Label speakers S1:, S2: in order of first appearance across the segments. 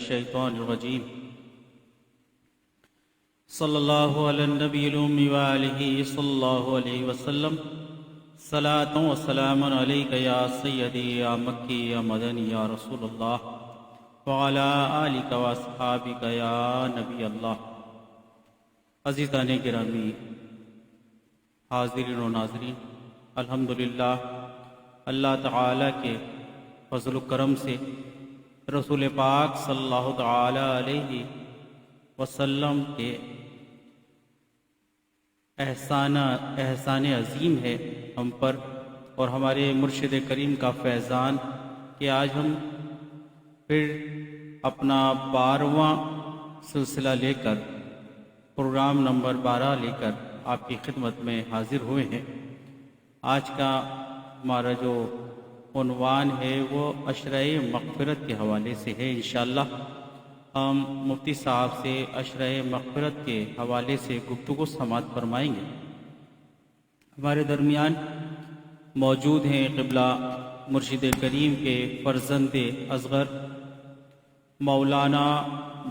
S1: الشیطان الرجیم صلی اللہ علی النبی الأمی وآلہ صلی اللہ علیہ وسلم صلاۃ و سلام علیک یا سیدی یا مکی یا مدنی یا رسول اللہ وعلی آلک و اصحابک یا نبی اللہ۔ عزیزان گرامی، حاضرین و ناظرین، الحمدللہ اللہ تعالیٰ کے فضل و کرم سے رسول پاک صلی اللہ تعالیٰ علیہ وسلم کے احسان عظیم ہے ہم پر، اور ہمارے مرشد کریم کا فیضان کہ آج ہم پھر اپنا 12واں سلسلہ لے کر، پروگرام نمبر 12 لے کر آپ کی خدمت میں حاضر ہوئے ہیں۔ آج کا ہمارا جو عنوان ہے وہ عشرۂ مغفرت کے حوالے سے ہے۔ انشاءاللہ ہم مفتی صاحب سے عشرۂ مغفرت کے حوالے سے گفتگو سماعت فرمائیں گے۔ ہمارے درمیان موجود ہیں قبلہ مرشد کریم کے فرزند اصغر مولانا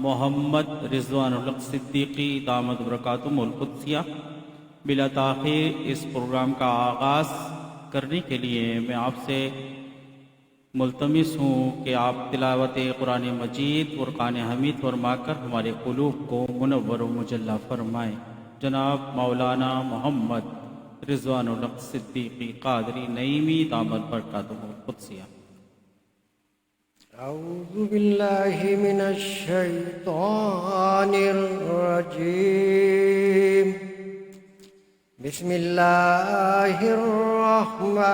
S1: محمد رضوان الحق صدیقی دامت برکاتہم القدسیہ۔ بلا تاخیر اس پروگرام کا آغاز کرنے کے لیے میں آپ سے ملتمس ہوں کہ آپ تلاوت قرآن مجید فرقان حمید فرما کر ہمارے قلوب کو منور و مجلہ فرمائیں۔ جناب مولانا محمد رضوان الحق صدیقی قادری نعیمی دامت برکاتہم القدسیہ۔
S2: اعوذ باللہ من الشیطان الرجیم، بسم اللہ الرحمن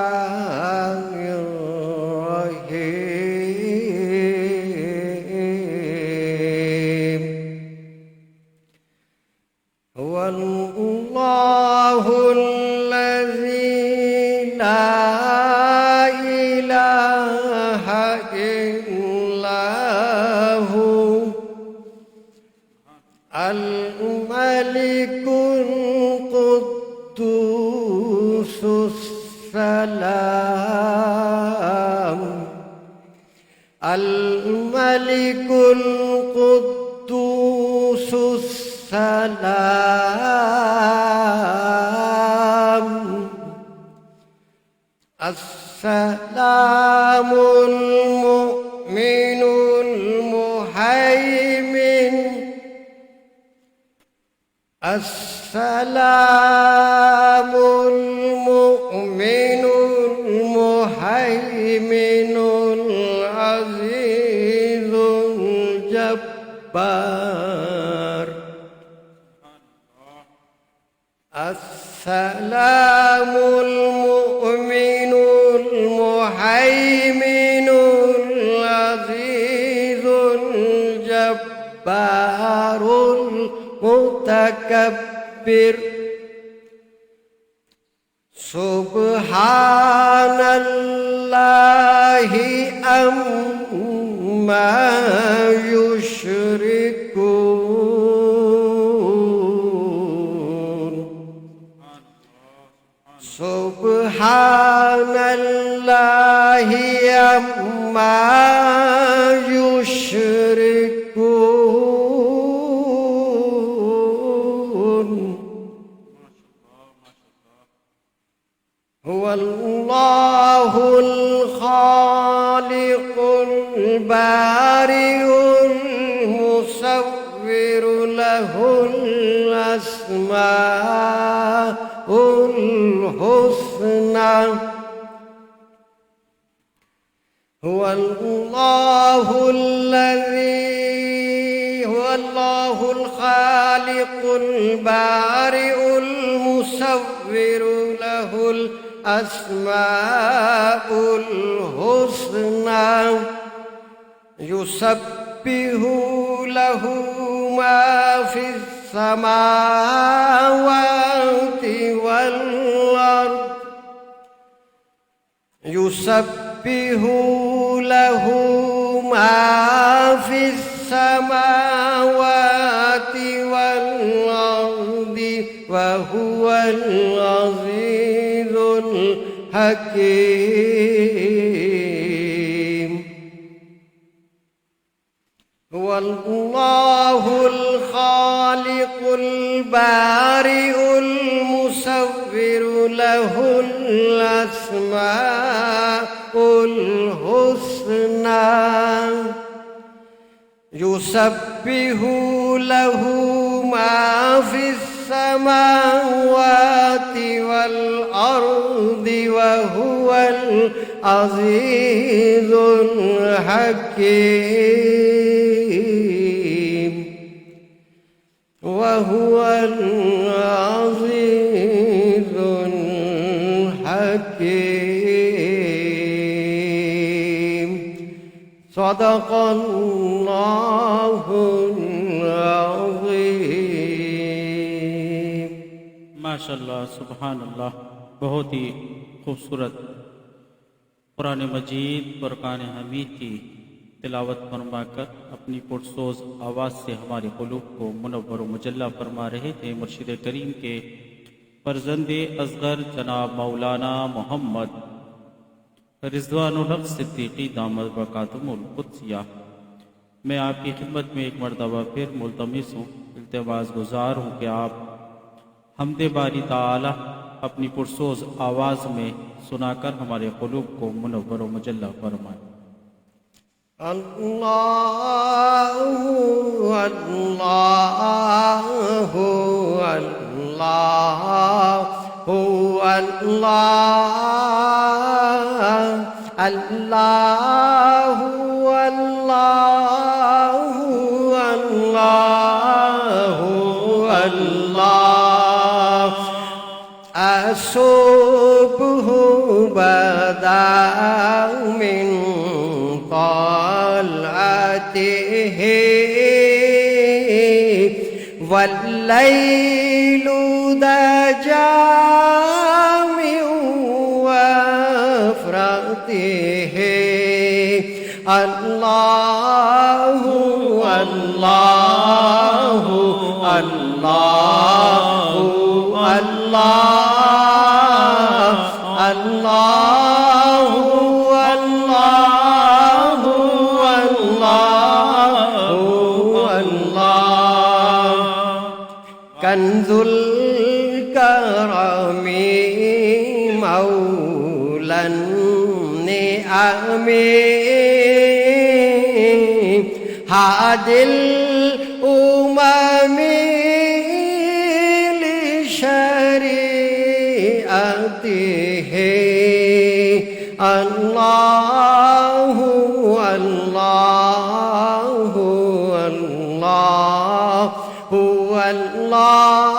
S2: الرحیم۔ هو اللہ الذی لا الہ الا هو الملک القدوس السلام، الملك القدوس السلام، السلام المؤمن المهيمن، السلام المؤمن المهيمن العزيز الجبار، السلام المؤمن المهيمن العزيز الجبار المتكبر، سبحان اللہ عما یشرکون، سبحان اللہ عما یشرکون۔ هو اللہ الخالق البارئ المصور، له الاسماء الحسنى، هو اللہ الخالق البارئ المصور، له الاسماء الحسنى، يسبح له ما في السماوات والارض، يسبح له ما في السماوات والارض وهو العزيز الحكيم۔ هو والله الخالق البارئ المصور له الأسماء الحسنى يسبح له ما في السماوات والأرض وهو العزيز الحكيم وهو العزيز الحكيم صدق الله العظيم.
S1: ماشاءاللہ سبحان اللہ. بہت ہی خوبصورت قرآن مجید فرقان حمید کی تلاوت فرما کر اپنی پرسوز آواز سے ہمارے قلوب کو منور و مجلہ فرما رہے تھے مرشد کریم کے فرزند اصغر جناب مولانا محمد رضوان الحق صدیقی دامت برکاتہم القدسیہ. میں آپ کی خدمت میں ایک مرتبہ پھر ملتمس ہوں، التماس گزار ہوں کہ آپ حمد باری تعالی اپنی پرسوز آواز میں سنا کر ہمارے قلوب کو منور و مجلہ فرمائیں.
S2: اللہ اللہ اللہ اللہ اللہ اللہ اللہ. الصبح بدا من طلعته والليل دجى من وفرته. الله الله الله الله الله الله الله. كنز الكرم مولى النعم هادي الأمم لشريعته. الله الله الله هو الله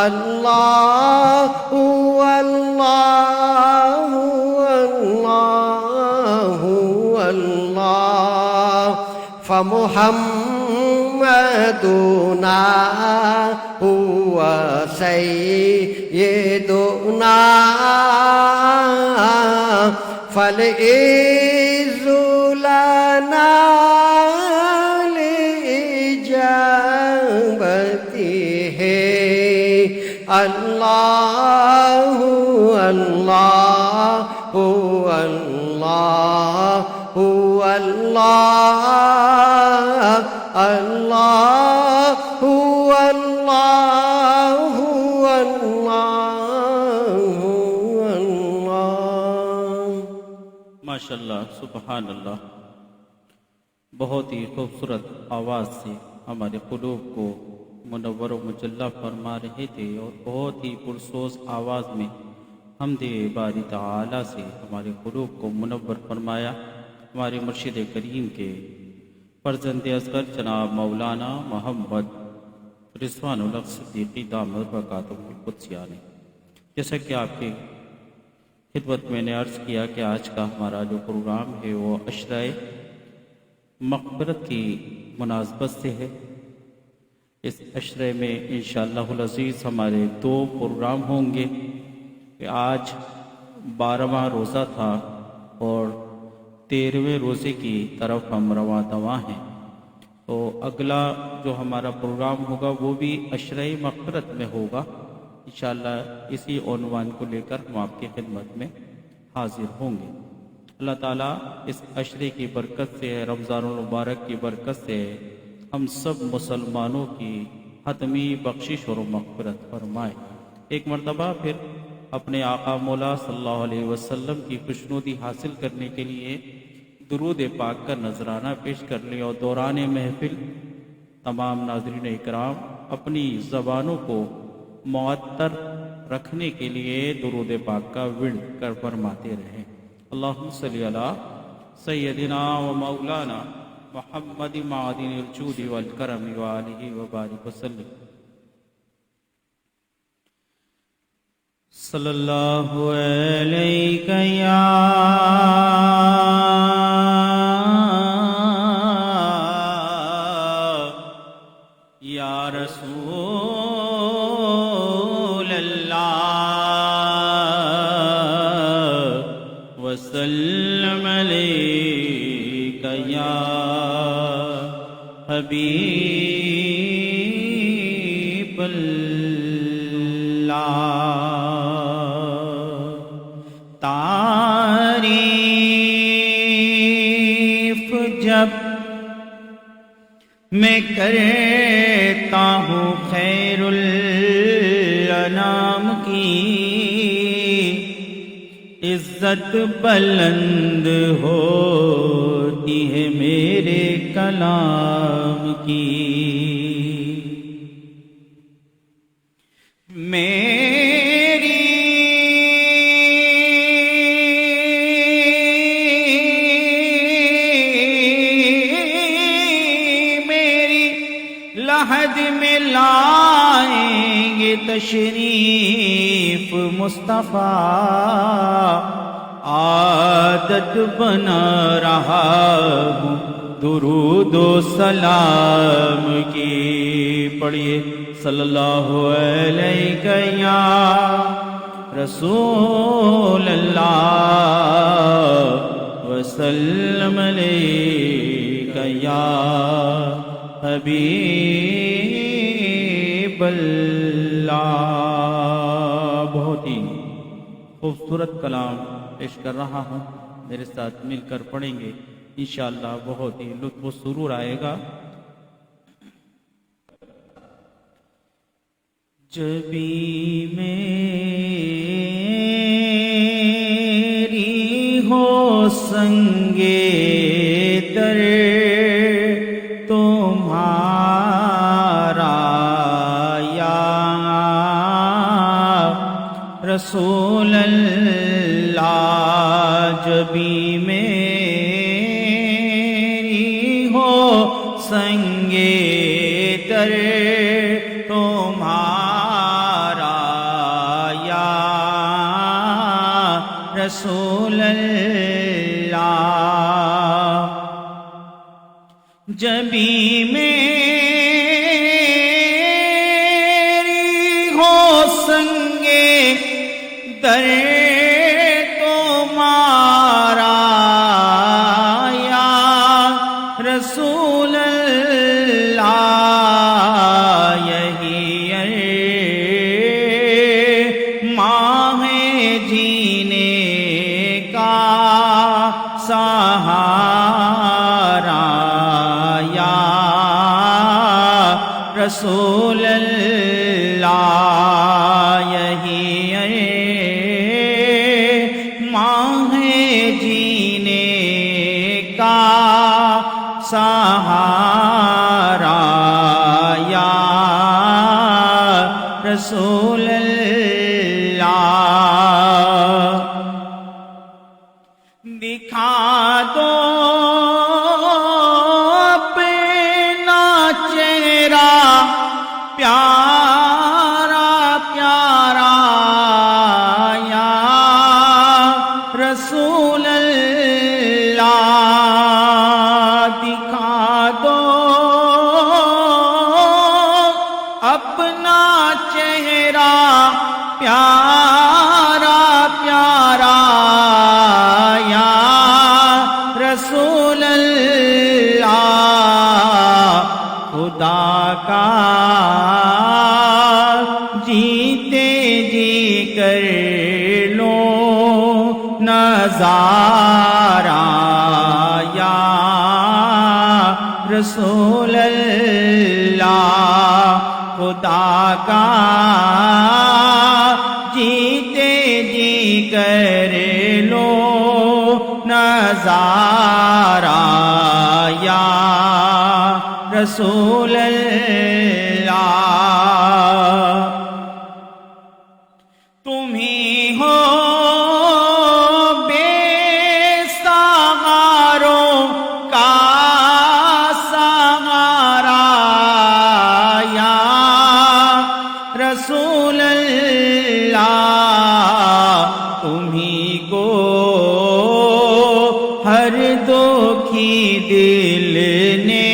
S2: الله هو الله الله هو الله. فمحمدنا هو سيدنا فالعز لنا لإجابته. الله الله هو الله هو الله الله هو الله هو الله هو الله.
S1: ماشاءاللہ سبحان اللہ. بہت ہی خوبصورت آواز سے ہمارے قلوب کو منور و مجلہ فرما رہے تھے اور بہت ہی پرسوز آواز میں حمد باری تعالی سے ہمارے قلوب کو منور فرمایا. ہمارے مرشد کریم کے فرزند اصغر جناب مولانا محمد رضوان الحق صدیقی دامت برکاتہم القدسیہ نے. جیسا کہ آپ کی خدمت میں نے عرض کیا کہ آج کا ہمارا جو پروگرام ہے وہ عشرۂ مغفرت کی مناسبت سے ہے. اس عشرے میں انشاءاللہ العزیز ہمارے 2 پروگرام ہوں گے کہ آج 12واں روزہ تھا اور 13ویں روزے کی طرف ہم رواں دواں ہیں. تو اگلا جو ہمارا پروگرام ہوگا وہ بھی عشرۂ مغفرت میں ہوگا. انشاءاللہ اسی عنوان کو لے کر ہم آپ کی خدمت میں حاضر ہوں گے. اللہ تعالیٰ اس عشرے کی برکت سے، رمضان المبارک کی برکت سے ہم سب مسلمانوں کی حتمی بخشش اور مغفرت فرمائے۔ ایک مرتبہ پھر اپنے آقا مولا صلی اللہ علیہ وسلم کی خوشنودی حاصل کرنے کے لیے درود پاک کا نذرانہ پیش کر لیں، اور دوران محفل تمام ناظرین اکرام اپنی زبانوں کو معطر رکھنے کے لیے درود پاک کا ورد کر فرماتے رہیں۔ اللہم صلی علی سیدنا و مولانا محمد معدن الجود والکرم وآلہ وبارک وسلم۔ صلی اللہ علیہ یا رسول اللہ، وسلم علیک یا حبیب اللہ۔ تعریف جب میں کرتا ہوں خیر الانام کی، عزت بلند ہوتی ہے میرے کلام کی۔ لحد میں لائیں گے تشریف مصطفیٰ، عادت بنا رہا ہوں درود و سلام کی۔ پڑھیے صلی اللہ علیہ یا رسول اللہ، وسلم علیک یا حبیب اللہ۔ بہت ہی خوبصورت کلام پیش کر رہا ہوں، میرے ساتھ مل کر پڑھیں گے انشاءاللہ، بہت ہی لطف و سرور آئے گا۔ جبی میری ہو سنگے در تمہارا یا رسول اللہ، جبی میری ہو سنگے در تمہارا یا رسول اللہ، جبی میری ہو سنگے در تمہارا یا رسول اللہ، یہی ماہ جینے کا سہارا یا رسول اللہ، یہی ماہ جینے کا سہارا یا رسول اللہ، دکھا دو اپنا چہرہ پیارا پیارا یا رسول اللہ، دکھا دو اپنا چہرہ پیارا پیارا یا رسول اللہ، خدا کا جیتے جی کر لو نظارہ رسول اللہ خدا کا جیتے جی کر لو نظارہ یا رسول اللہ تم ہی ہو بے سہاروں کا سہارا یا رسول اللہ تمہیں کو ہر دکھی دل نے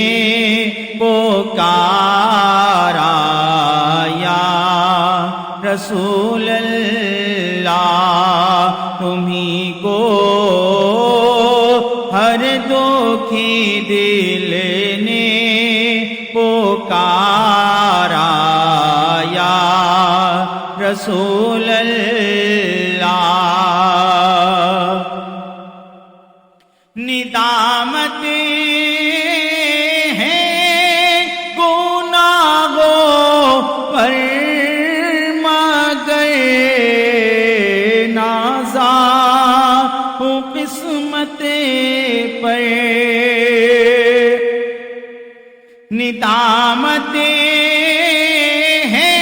S1: پکارا یا رسول اللہ تمہیں کو ہر دکھی دل نے پکارا یا رسول اللہ ندامت ہے گناہوں پر مگر نازا ہوں قسمت پر ندامت ہے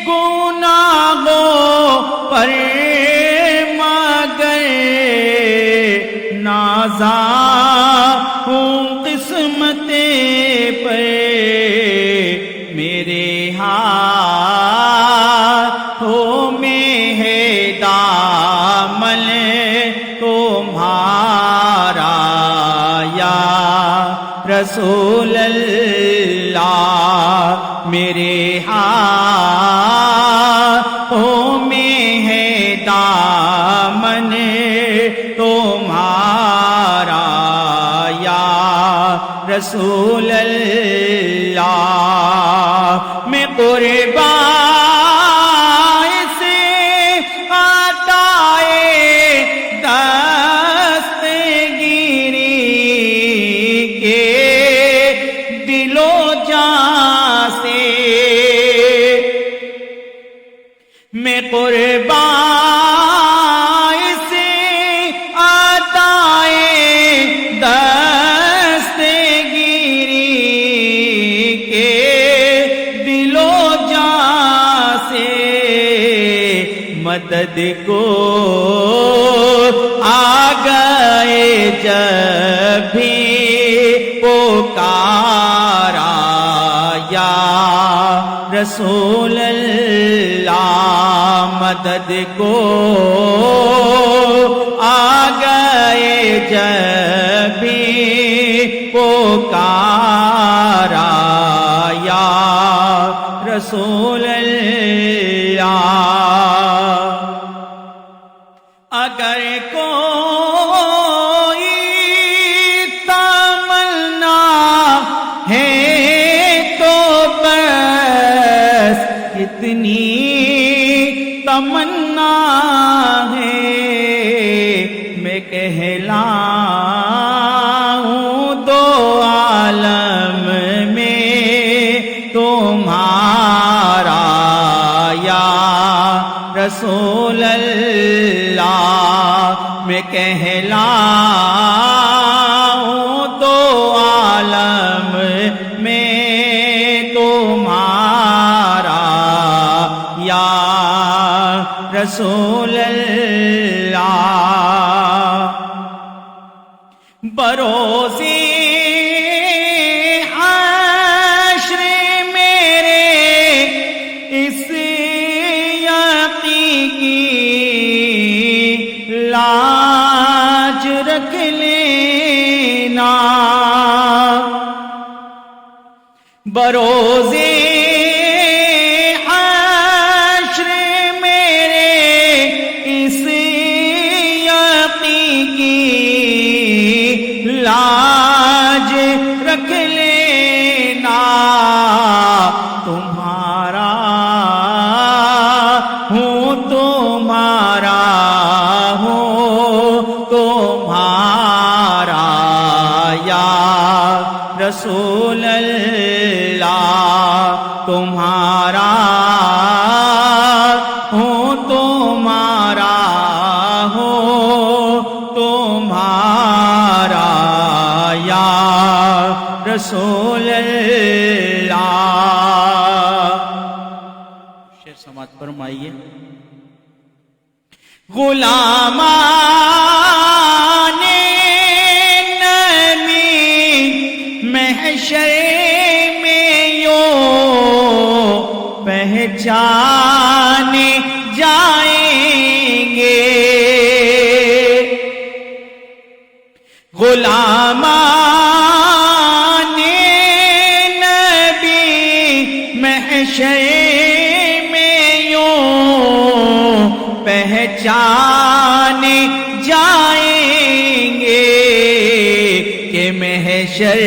S1: گناہوں پر مگر نازا ہوں قسمت پر میرے ہاتھوں میں ہے دامن تمہارا یا رسول اللہ میرے ہاتھوں میں ہے دامن تمہارا یا رسول اللہ میں قربان سے عطائے دستگیری کے دل و جان سے میں قربان سے عطائے دستگیری کے دل و جان سے مدد کو آ گئے جب بھی پکارا یا رسول اللہ مدد کو آ گئے جب بھی پکارا یا رسول اللہ اگر کوئی تمنا ہے تو بس اتنی تمنا ہے میں کہلاؤں دو عالم میں تمہارا یا رسول اللہ میں کہلاؤں دو عالم میں تمہارا یا رسول اللہ بروزی حشر میرے اس یقین کی لاج رکھ لینا بروزی حشر میرے اس یقین کی لاج رکھ لینا تمہارا ہوں تمہارا ہوں تمہارا یا
S3: رسول اللہ تمہارا ہوں تمہارا ہوں تمہارا یا رسول اللہ.
S1: شعر سماعت فرمائیے.
S3: غلامان نبی محشر میں یوں پہچانے جائیں گے. غلامان نبی محشر میں یوں پہچانے جائیں گے کہ محشر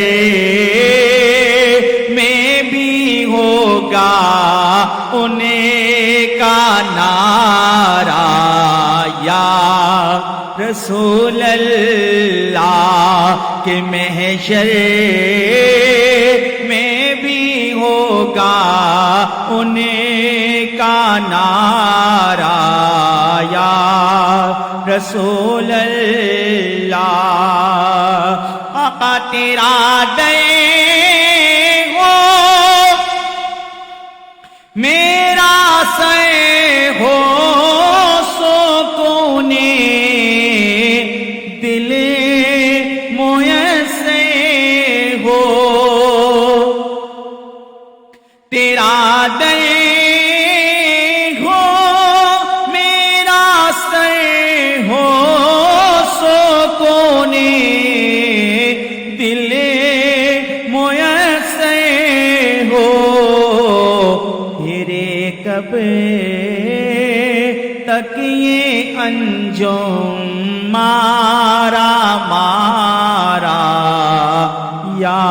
S3: میں بھی ہوگا انہیں کا نعرہ یا رسول اللہ کہ محشر میں بھی ہوگا انہیں کا نعرہ یا رسول اللہ. آقا تیرا دے ہو میرا سے ہو سکون دل میسر ہو. تیرا دے ہو میرا سے ہو سکون دل میسر ہو. تیرے کب تک یہ انجم مارا مارا یا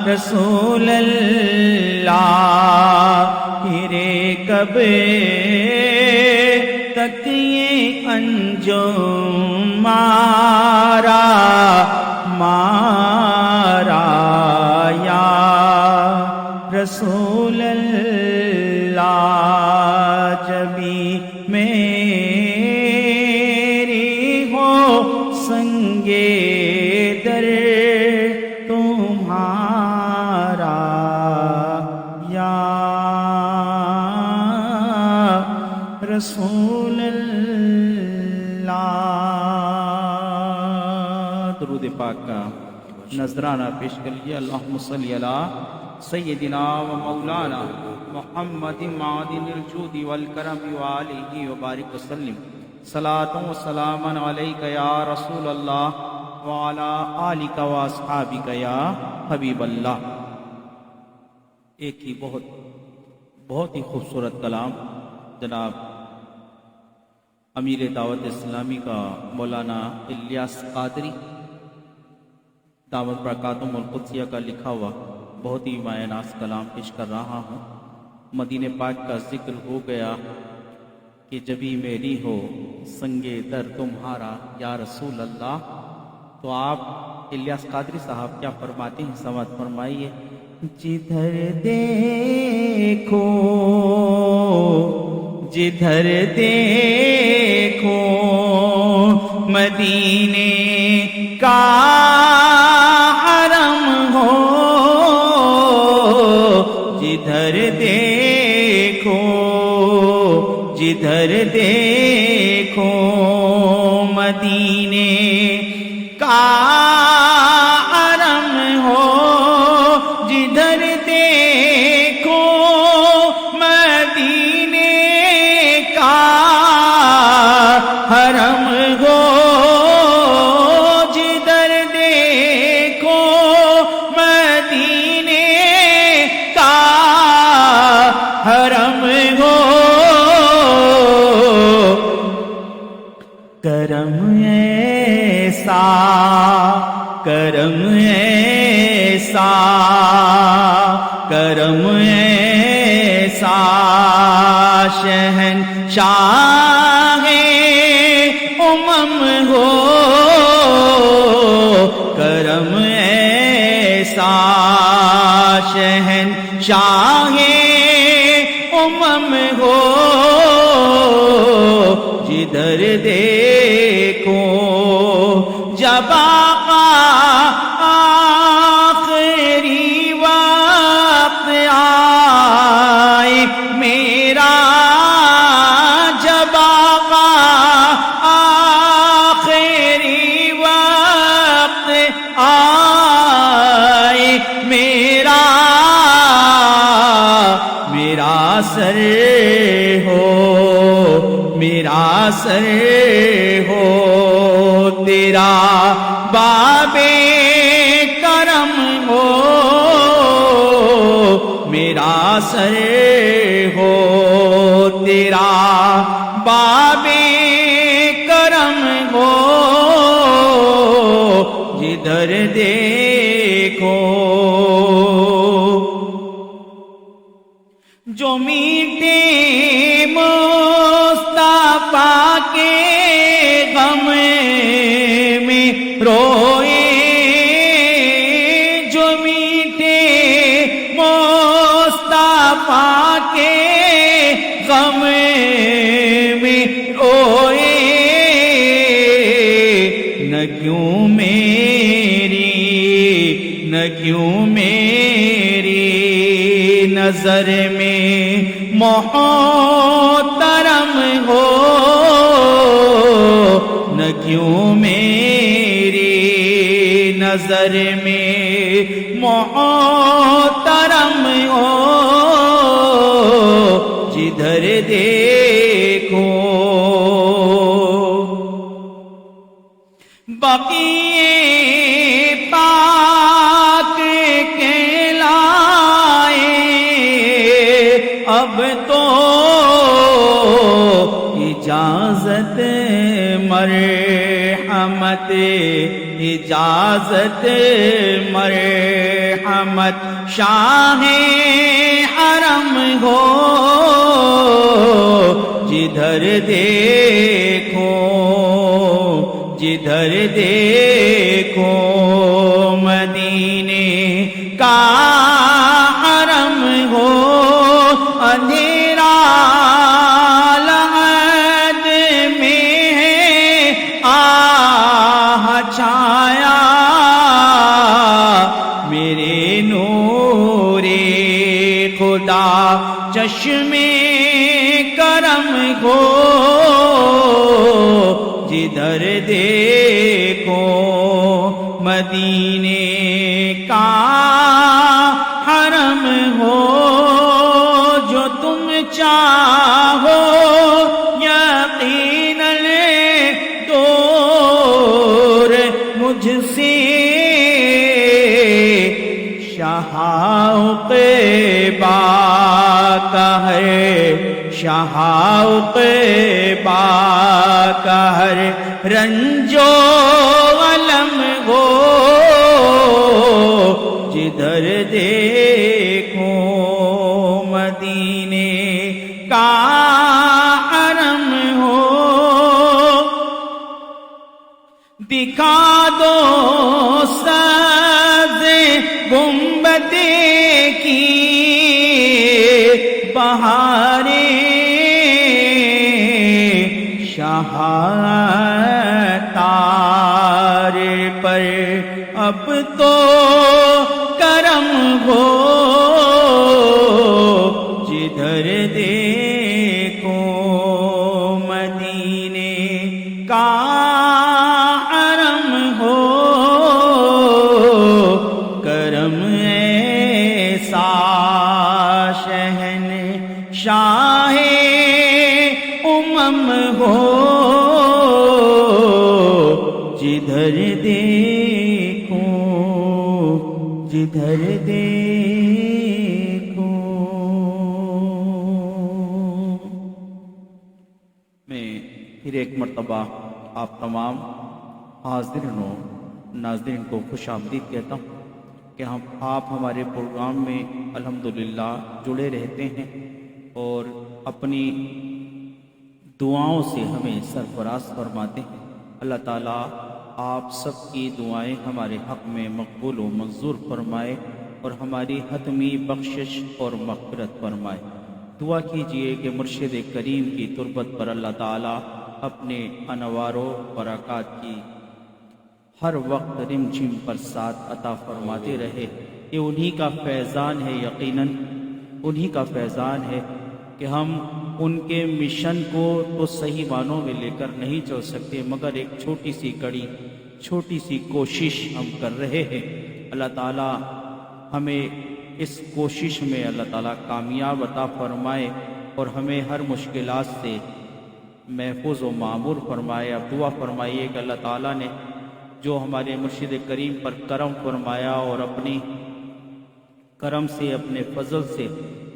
S3: رسول اللہ. تیرے کب تک یہ انجم مارا مارا یا رسول اللہ. جبھی میری ہو سنگے در تمہارا یا رسول اللہ.
S1: درود پاک کا نذرانہ پیش کر لیجیے. اللہم صلی علی سیدنا و مولانا محمد معدن الجود والکرم وآلہ وبارک وسلم. صلاۃ و سلام علیک یا رسول اللہ وعلی آلک و اصحابک یا حبیب اللہ. ایک ہی بہت ہی خوبصورت کلام جناب امیر دعوت اسلامی کا مولانا الیاس قادری دعوت برکاتم القدسیہ کا لکھا ہوا بہت ہی مایہ ناز کلام پیش کر رہا ہوں. مدینہ پاک کا ذکر ہو گیا کہ جبھی میری ہو سنگے در تمہارا یا رسول اللہ. تو آپ الیاس قادری صاحب کیا فرماتے ہیں سماعت فرمائیے.
S3: جدھر دیکھو جدھر دیکھو مدینے کا حرم ہو. جدھر دیکھو جدھر دیکھو مدینے کا حرم ہو. جدھر دیکھو مدینے کا حرم ہو. جدھر دیکھو مدینے کا حرم ہو. کرم ایسا کرم ایسا کرم ایسا شہنشاہ امم ہو. کرم ایسا شہنشاہ امم ہو جدھر دیکھو جب آقا آخری وقت آئے میرا، جب آقا آخری وقت آئے میرا سر ہو، میرا سر ہو تیرا باب کرم ہو، میرا سر ہو تیرا باب کرم ہو جدھر دیکھو، جو میٹھے مصطفیٰ کے غم میں روئے، جو میٹھے مصطفیٰ کے غم میں روئے، نہ کیوں میری نظر میں محترم ہو، نہ کیوں میری نظر میں محترم ہو جدھر دیکھو، بقیے پاک کہلائے اب تو اجازت مرحمت، اجازت مرحمت شاہ حرم ہو جدھر دیکھو، جدھر دیکھو مدینے کا حرم ہو، اندھیرا لحد میں ہے آہ چھایا، میرے نور خدا چشمے کرم ہو جدھر دیکھو مدینے کا حرم ہو، جو تم چاہو یقیناً دور مجھ سے، شہاوق با کا ہے، شہاوق با کا ہر رنجو علم ہو جدھر دیکھو مدینے کا حرم ہو، دکھا دو سبز گنبد کی بہاریں، شاہتار پر اب تو کرم ہو جدھر دیکھو مدینے کا حرم ہو، کرم ایسا شہنشاہ امم ہو جدھر دیکھو، جدھر دیکھو۔
S1: میں پھر ایک مرتبہ آپ تمام حاضرین و ناظرین کو خوش آمدید کہتا ہوں کہ آپ ہمارے پروگرام میں الحمدللہ جڑے رہتے ہیں اور اپنی دعاؤں سے ہمیں سرفراز فرماتے ہیں۔ اللہ تعالیٰ آپ سب کی دعائیں ہمارے حق میں مقبول و منظور فرمائے اور ہماری حتمی بخشش اور مغفرت فرمائے۔ دعا کیجئے کہ مرشد کریم کی تربت پر اللہ تعالیٰ اپنے انوار و برکات کی ہر وقت رم جھم پر ساتھ عطا فرماتے رہے۔ یہ انہی کا فیضان ہے، یقیناً انہی کا فیضان ہے کہ ہم ان کے مشن کو تو صحیح معنوں میں لے کر نہیں چل سکتے، مگر ایک چھوٹی سی کڑی، چھوٹی سی کوشش ہم کر رہے ہیں۔ اللہ تعالیٰ ہمیں اس کوشش میں اللہ تعالیٰ کامیاب عطا فرمائے اور ہمیں ہر مشکلات سے محفوظ و معمور فرمائے۔ اب دعا فرمائیے کہ اللہ تعالیٰ نے جو ہمارے مرشد کریم پر کرم فرمایا اور اپنی کرم سے، اپنے فضل سے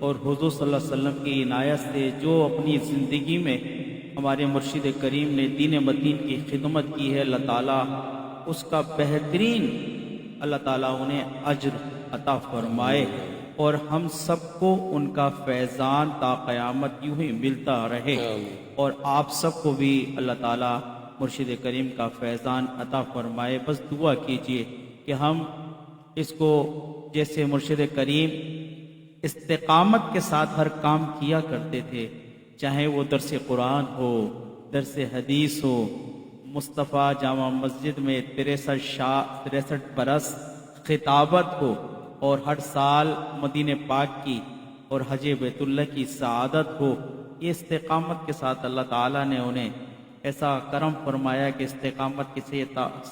S1: اور حضور صلی اللہ علیہ وسلم کی عنایت سے جو اپنی زندگی میں ہمارے مرشد کریم نے دین متین کی خدمت کی ہے، اللہ تعالیٰ اس کا بہترین اللہ تعالیٰ انہیں اجر عطا فرمائے اور ہم سب کو ان کا فیضان تا قیامت یوں ہی ملتا رہے، اور آپ سب کو بھی اللہ تعالیٰ مرشد کریم کا فیضان عطا فرمائے۔ بس دعا کیجئے کہ ہم اس کو جیسے مرشد کریم استقامت کے ساتھ ہر کام کیا کرتے تھے، چاہے وہ درس قرآن ہو، درس حدیث ہو، مصطفیٰ جامع مسجد میں 63 برس خطابت ہو، اور ہر سال مدینہ پاک کی اور حج بیت اللہ کی سعادت ہو، یہ استقامت کے ساتھ اللہ تعالیٰ نے انہیں ایسا کرم فرمایا کہ استقامت کے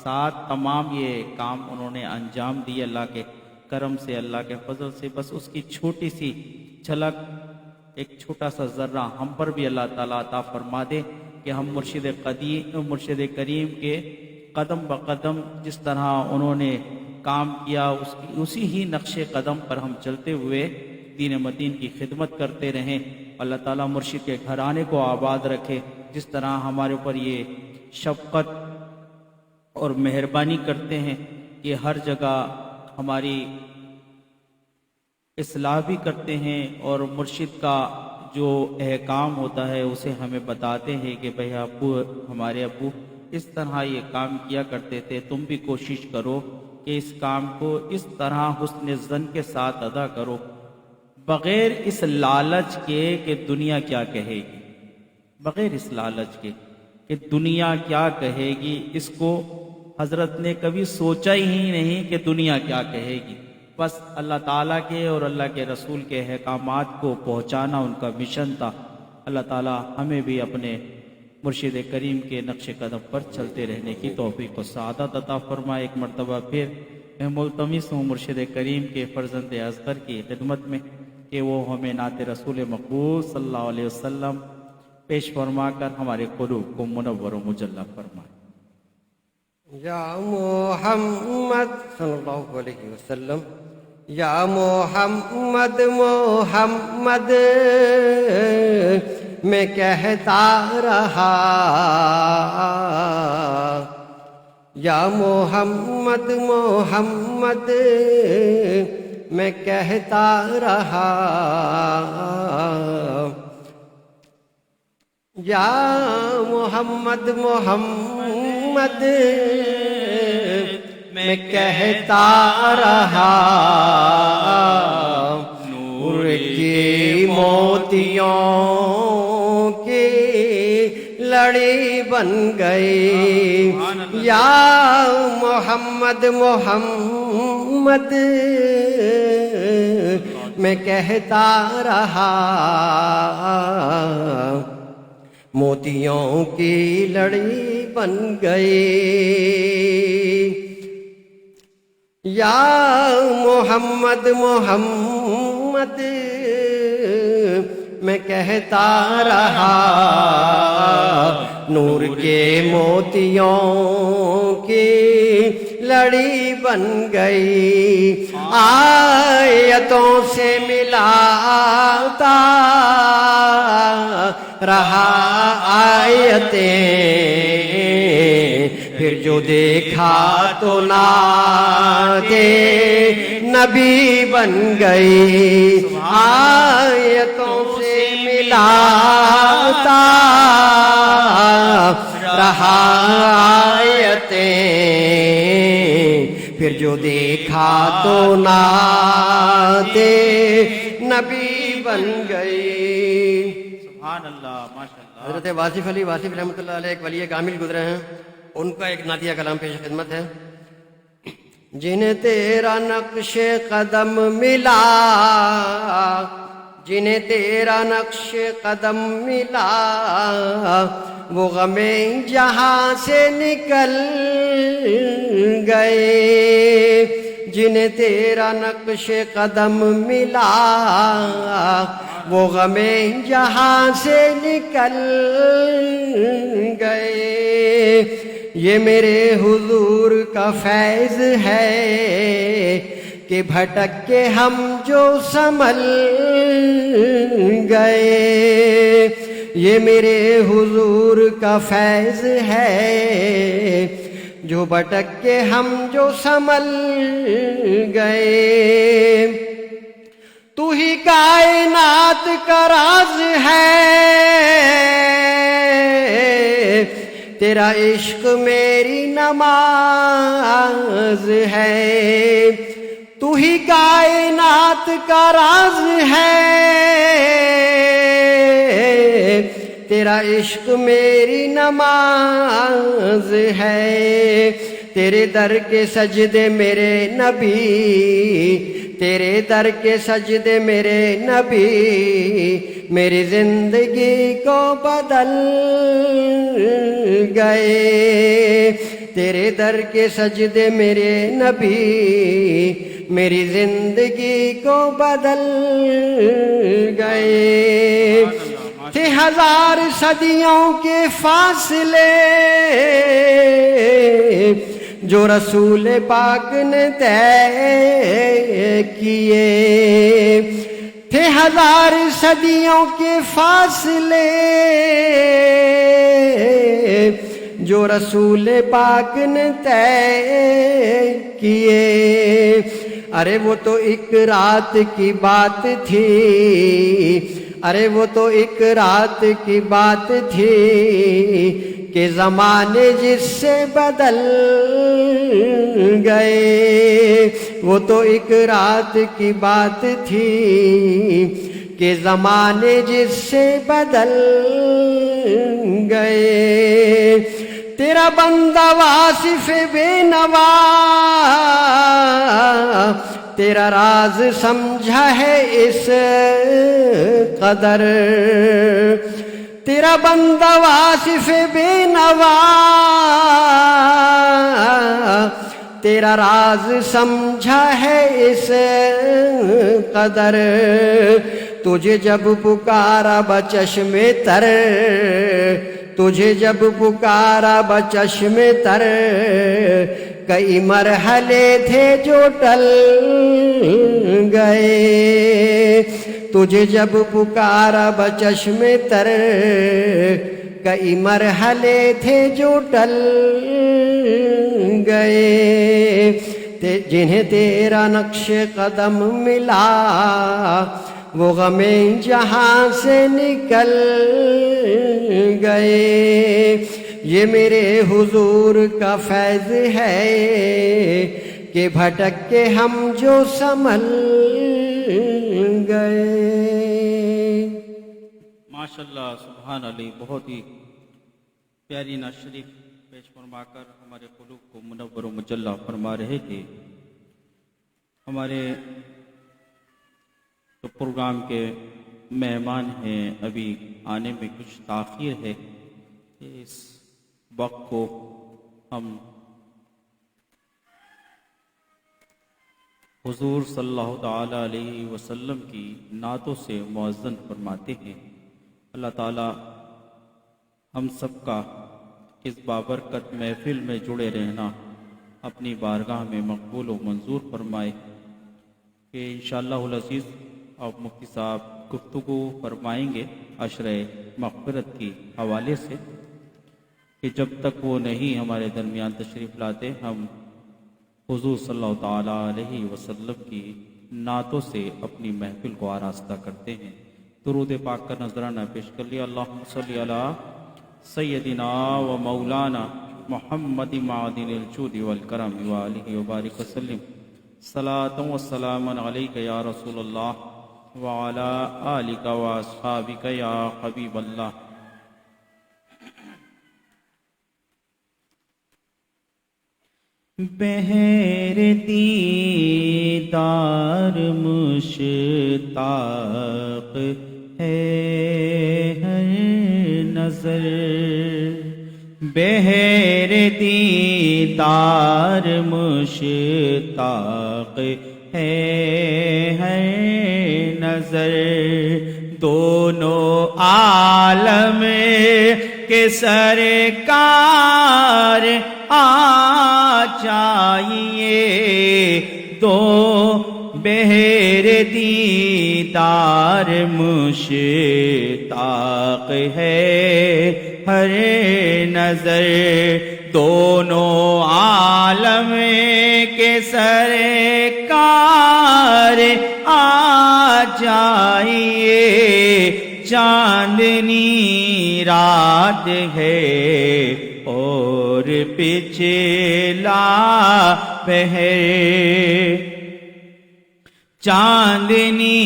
S1: ساتھ تمام یہ کام انہوں نے انجام دیے اللہ کے کرم سے، اللہ کے فضل سے۔ بس اس کی چھوٹی سی جھلک، ایک چھوٹا سا ذرہ ہم پر بھی اللہ تعالیٰ عطا فرما دے کہ ہم مرشد کریم کے قدم بقدم جس طرح انہوں نے کام کیا اسی ہی نقش قدم پر ہم چلتے ہوئے دین متین کی خدمت کرتے رہیں۔ اللہ تعالیٰ مرشد کے گھرانے کو آباد رکھے، جس طرح ہمارے اوپر یہ شفقت اور مہربانی کرتے ہیں کہ ہر جگہ ہماری اصلاح بھی کرتے ہیں، اور مرشد کا جو احکام ہوتا ہے اسے ہمیں بتاتے ہیں کہ بھئی ہمارے ابو اس طرح یہ کام کیا کرتے تھے، تم بھی کوشش کرو کہ اس کام کو اس طرح حسن ظن کے ساتھ ادا کرو، بغیر اس لالچ کے کہ دنیا کیا کہے گی، بغیر اس لالچ کے کہ دنیا کیا کہے گی۔ اس کو حضرت نے کبھی سوچا ہی نہیں کہ دنیا کیا کہے گی، بس اللہ تعالیٰ کے اور اللہ کے رسول کے احکامات کو پہنچانا ان کا مشن تھا۔ اللہ تعالیٰ ہمیں بھی اپنے مرشد کریم کے نقش قدم پر چلتے رہنے کی توفیق و سعادت عطا فرمائے۔ ایک مرتبہ پھر میں ملتمس ہوں مرشد کریم کے فرزند اصغر کی خدمت میں کہ وہ ہمیں نعت رسول مقبول صلی اللہ علیہ وسلم پیش فرما کر ہمارے قلوب کو منور و مجلہ فرمائے۔
S2: یا محمد صلی اللہ علیہ وسلم، یا محمد محمد میں کہتا رہا، یا محمد محمد میں کہتا رہا، یا محمد محمد میں کہتا رہا، نور کی موتیوں کی لڑی بن گئی، یا محمد محمد میں کہتا رہا، موتیوں کی لڑی بن گئی، یا محمد محمد میں کہتا رہا، نور کے موتیوں کی لڑی بن گئی، آیتوں سے ملاتا رہا آیتیں، پھر جو دیکھا تو نادے نبی بن گئی، آیتوں سے ملاتا رہا آیتیں، پھر جو دیکھا تو نعت نبی بن گئی۔
S1: سبحان اللہ، ماشاء اللہ۔
S2: حضرت واصف علی واصف رحمۃ اللہ علیہ ایک ولی کامل گزرے ہیں، ان کا ایک نعتیہ کلام پیش خدمت ہے۔ جنہیں تیرا نقش قدم ملا، جنہیں تیرا نقش قدم ملا، وہ غم جہاں سے نکل گئے۔ جنہیں تیرا نقش قدم ملا، وہ غم جہاں سے نکل گئے۔ یہ میرے حضور کا فیض ہے کہ بھٹک کے ہم جو سنبھل گئے۔ یہ میرے حضور کا فیض ہے جو بھٹک کے ہم جو سنبھل گئے۔ تو ہی کائنات کا راز ہے، تیرا عشق میری نماز ہے۔ تو ہی کائنات کا راز ہے، تیرا عشق میری نماز ہے۔ تیرے در کے سجدے میرے نبی، تیرے در کے سجدے میرے نبی، میری زندگی کو بدل گئے۔ تیرے در کے سجدے میرے نبی، میری زندگی کو بدل گئے۔ تھے ہزار صدیوں کے فاصلے جو رسول پاک نے طے کیے۔ تھے ہزار صدیوں کے فاصلے جو رسول پاک نے طے کیے۔ ارے وہ تو ایک رات کی بات تھی، ارے وہ تو ایک رات کی بات تھی کہ زمانے جس سے بدل گئے۔ وہ تو ایک رات کی بات تھی کہ زمانے جس سے بدل گئے۔ تیرا بندہ واصف بے نوا تیرا راز سمجھا ہے اس قدر۔ تیرا بندہ واصف بے نوا تیرا راز سمجھا ہے اس قدر۔ تجھے جب پکارا بچشم تر، تجھے جب پکارا بچشم تر، کئی مرحلے تھے جو ٹل گئے۔ تجھے جب پکارا بچشم تر، کئی مرحلے تھے جو ٹل گئے۔ جنہیں تیرا نقش قدم ملا، وہ غم جہاں سے نکل گئے۔ یہ میرے حضور کا فیض ہے کہ بھٹک کے ہم جو سنبھل گئے۔
S1: ماشاءاللہ، سبحان علی، بہت ہی پیاری نعت شریف پیش فرما کر ہمارے قلوب کو منور و مجلہ فرما رہے تھے۔ ہمارے جو پروگرام کے مہمان ہیں، ابھی آنے میں کچھ تاخیر ہے، اس وقت کو ہم حضور صلی اللہ تعالی علیہ وسلم کی نعتوں سے مؤذن فرماتے ہیں۔ اللہ تعالی ہم سب کا اس بابرکت محفل میں جڑے رہنا اپنی بارگاہ میں مقبول و منظور فرمائے کہ انشاءاللہ العزیز اب مفتی صاحب گفتگو فرمائیں گے عشرہ مغفرت کی حوالے سے، کہ جب تک وہ نہیں ہمارے درمیان تشریف لاتے ہم حضور صلی اللہ تعالیٰ علیہ وسلم کی نعتوں سے اپنی محفل کو آراستہ کرتے ہیں۔ درود پاک کا نذرانہ پیش کر لیا۔ اللہم صلی علی سیدنا و مولانا محمد معدن الجود والکرم وآلہ وبارک وسلم صلاۃ و سلام علیک یا رسول اللہ وعلی آلک و اصحابک یا حبیب اللہ۔
S3: بہر دیدار مشتاق ہے ہر نظر، بہر دیدار مشتاق ہے ہر نظر، دونوں عالم کے سرکار آ جائیے، دو بہر دیدار مشتاق ہے ہر نظر، دونوں عالم کے سرکار آ جائیے، چاندنی رات ہے اور پچھلا پہر، چاندنی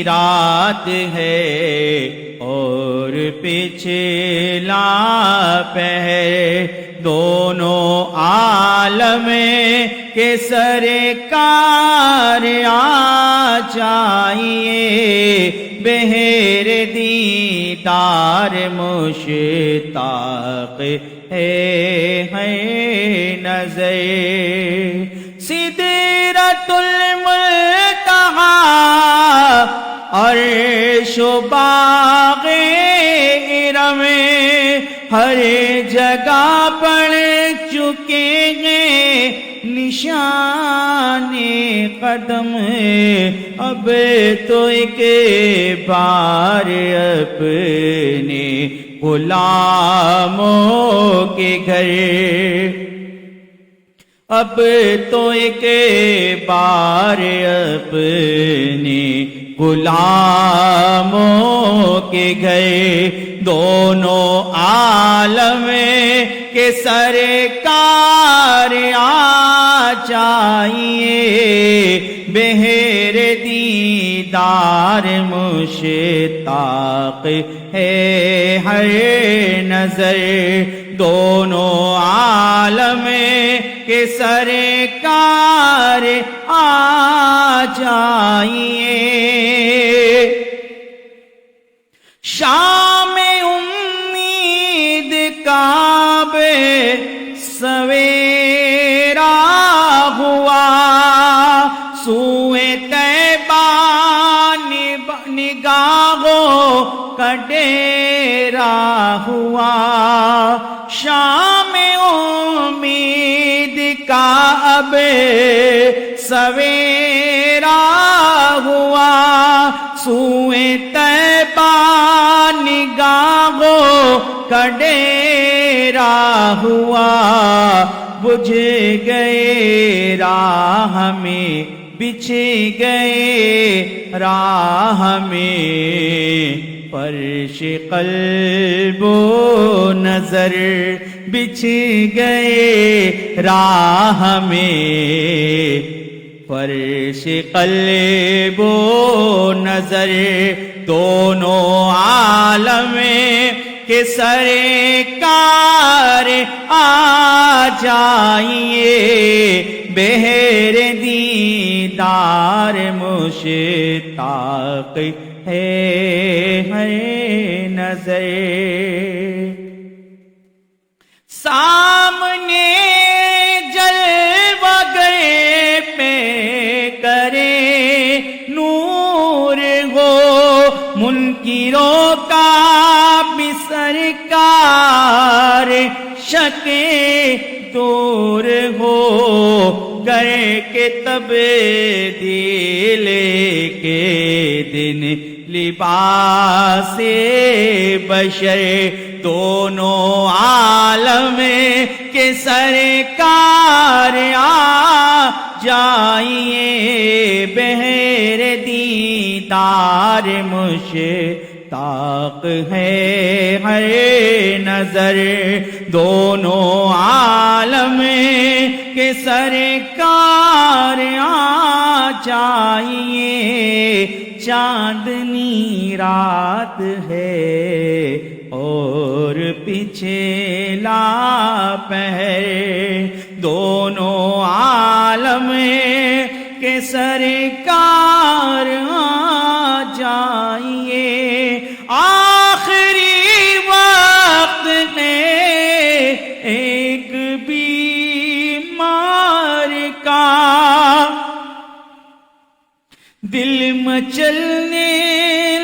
S3: رات ہے اور پچھلا پہر، دونوں عالم کے سرکار آ جائیے، بہر دیدار مشتاق ہے نظر، سدرۃ المنتہا عرش و باغ ارم ہر جگہ پڑ چکے ہیں نشان قدم، اب تو ایک بار اپنے غلاموں کے گھر، اب تو ایک بار اپنے غلاموں کے گھر، دونوں عالم کے سرکار آ جائیے، بہر دیدار مشتاق ہے ہر نظر، دونوں عالم کے سرکار آ جائیے، شام امید کعب سویرا ہوا، سوئے طیبہ نگاہوں کا ڈیرا ہوا، شام امید کا اب سویرا ہوا، سوئے طیبہ نگاہوں کا ڈیرا ہوا، بجھ گئے راہ میں بچھ گئے راہ میں فرش قلب و نظر، بچھ گئے راہ میں فرش قلب و نظر، دونوں عالم کے سرکار آ جائیے، بہر دیدار مشتاق ہے ہر نظر، سامنے جلوہ گر پہ کرے نور ہو، منکروں کا بھی سرکار شک دور ہو، کر کے تبدیل کے دن لباس بشر، دونوں عالم کے سرکار آ جائیے، بہر دیدار مشتاق طاق ہے ہر نظر دونوں عالم کے سرکار آ جائیے چاندنی رات ہے اور پچھلا پہر دونوں عالم کے سرکار آ جائیے آخری وقت ہے ایک بیمار کا دل مچلنے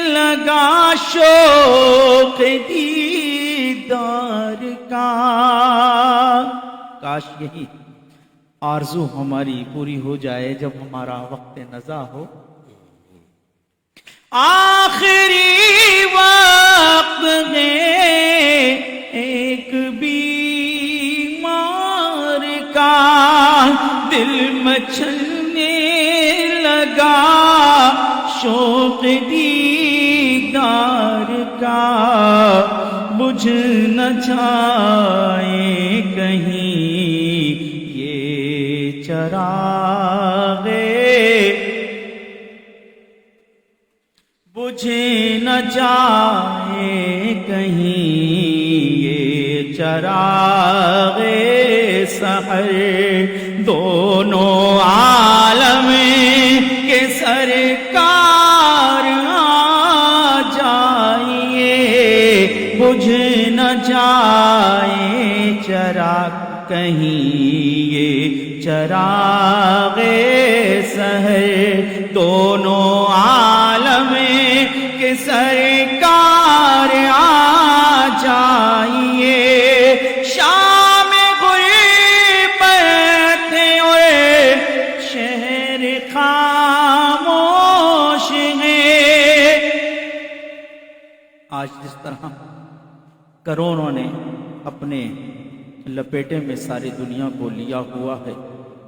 S3: لگا شوق دیدار کا کاش یہی آرزو ہماری پوری ہو جائے جب ہمارا وقت نزا ہو آخری وقت ہے ایک بیمار کا دل مچلنے لگا شوق دیدار کا بجھ نہ جائے کہیں یہ چراغ بجھ نہ جائے کہیں یہ چراغ سحر دونوں عالم کے سرکار آ جائیے بجھ نہ جائے چراغ کہیں یہ چراغ سحر دونوں عالم کے سرکار آ جائیے شام غربت اور شہر خاموش ہے آج جس طرح کروڑوں نے اپنے لپیٹے میں ساری دنیا کو لیا ہوا ہے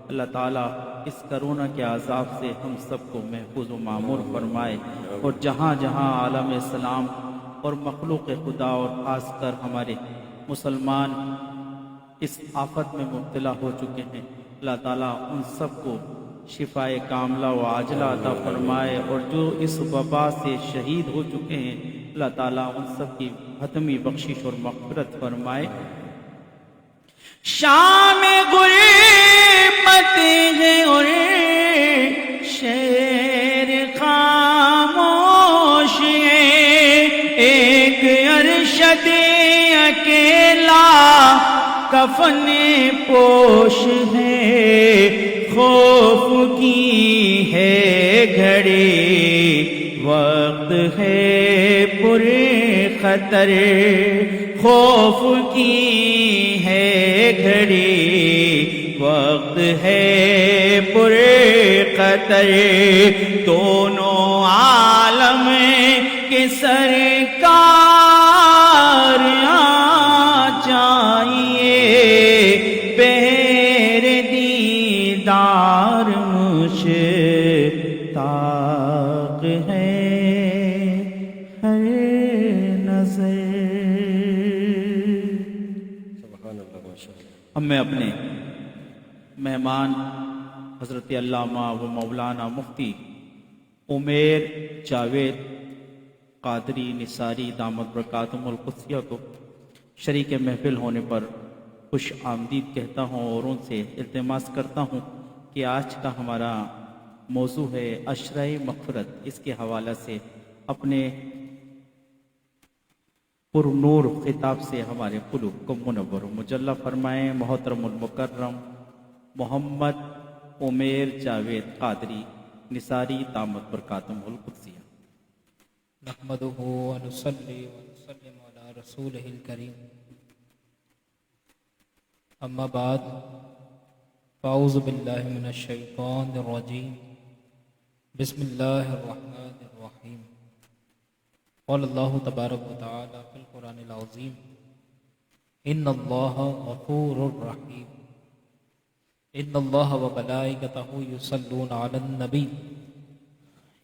S3: اللہ تعالیٰ اس کرونا کے عذاب سے ہم سب کو محفوظ و معمور فرمائے اور جہاں جہاں عالم اسلام اور مخلوق خدا اور خاص کر ہمارے مسلمان اس آفت میں مبتلا ہو چکے ہیں اللہ تعالیٰ ان سب کو شفاء کاملہ و عاجلہ عطا فرمائے اور جو اس وبا سے شہید ہو چکے ہیں اللہ تعالیٰ ان سب کی حتمی بخشش اور مغفرت فرمائے شام غربت ہے اور شہر خاموش ہے ایک ارشد اکیلا کفن پوش ہے خوف کی ہے گھڑی وقت ہے پورے خطر خوف کی ہے گھڑی وقت ہے پورے خطر دونوں عالم کے سرکار آ جائیے بہر دیدار مشتاق ہے ہر نظر ہم میں اپنے مہمان حضرت علامہ و مولانا مفتی عمیر جاوید قادری نثاری دامت برکاتہم القدسیہ کو شریک محفل ہونے پر خوش آمدید کہتا ہوں اور ان سے التماس کرتا ہوں کہ آج کا ہمارا موضوع ہے عشرہ مغفرت اس کے حوالے سے اپنے پر نور خطاب سے ہمارے قلوب کو منور و مجلہ فرمائیں محترم المکرم محمد عمیر جاوید قادری نثاری دامت برکاتہم القدسیہ
S4: نحمده ونصلي ونسلم على رسوله الكريم اما بعد فاعوذ باللہ من الشیطان الرجیم بسم اللہ الرحمن الرحیم قال اللہ تبارک و تعالی فی القرآن العظیم ان اللہ غفور رحیم ان اللہ و ملائکتہ یصلون علی النبی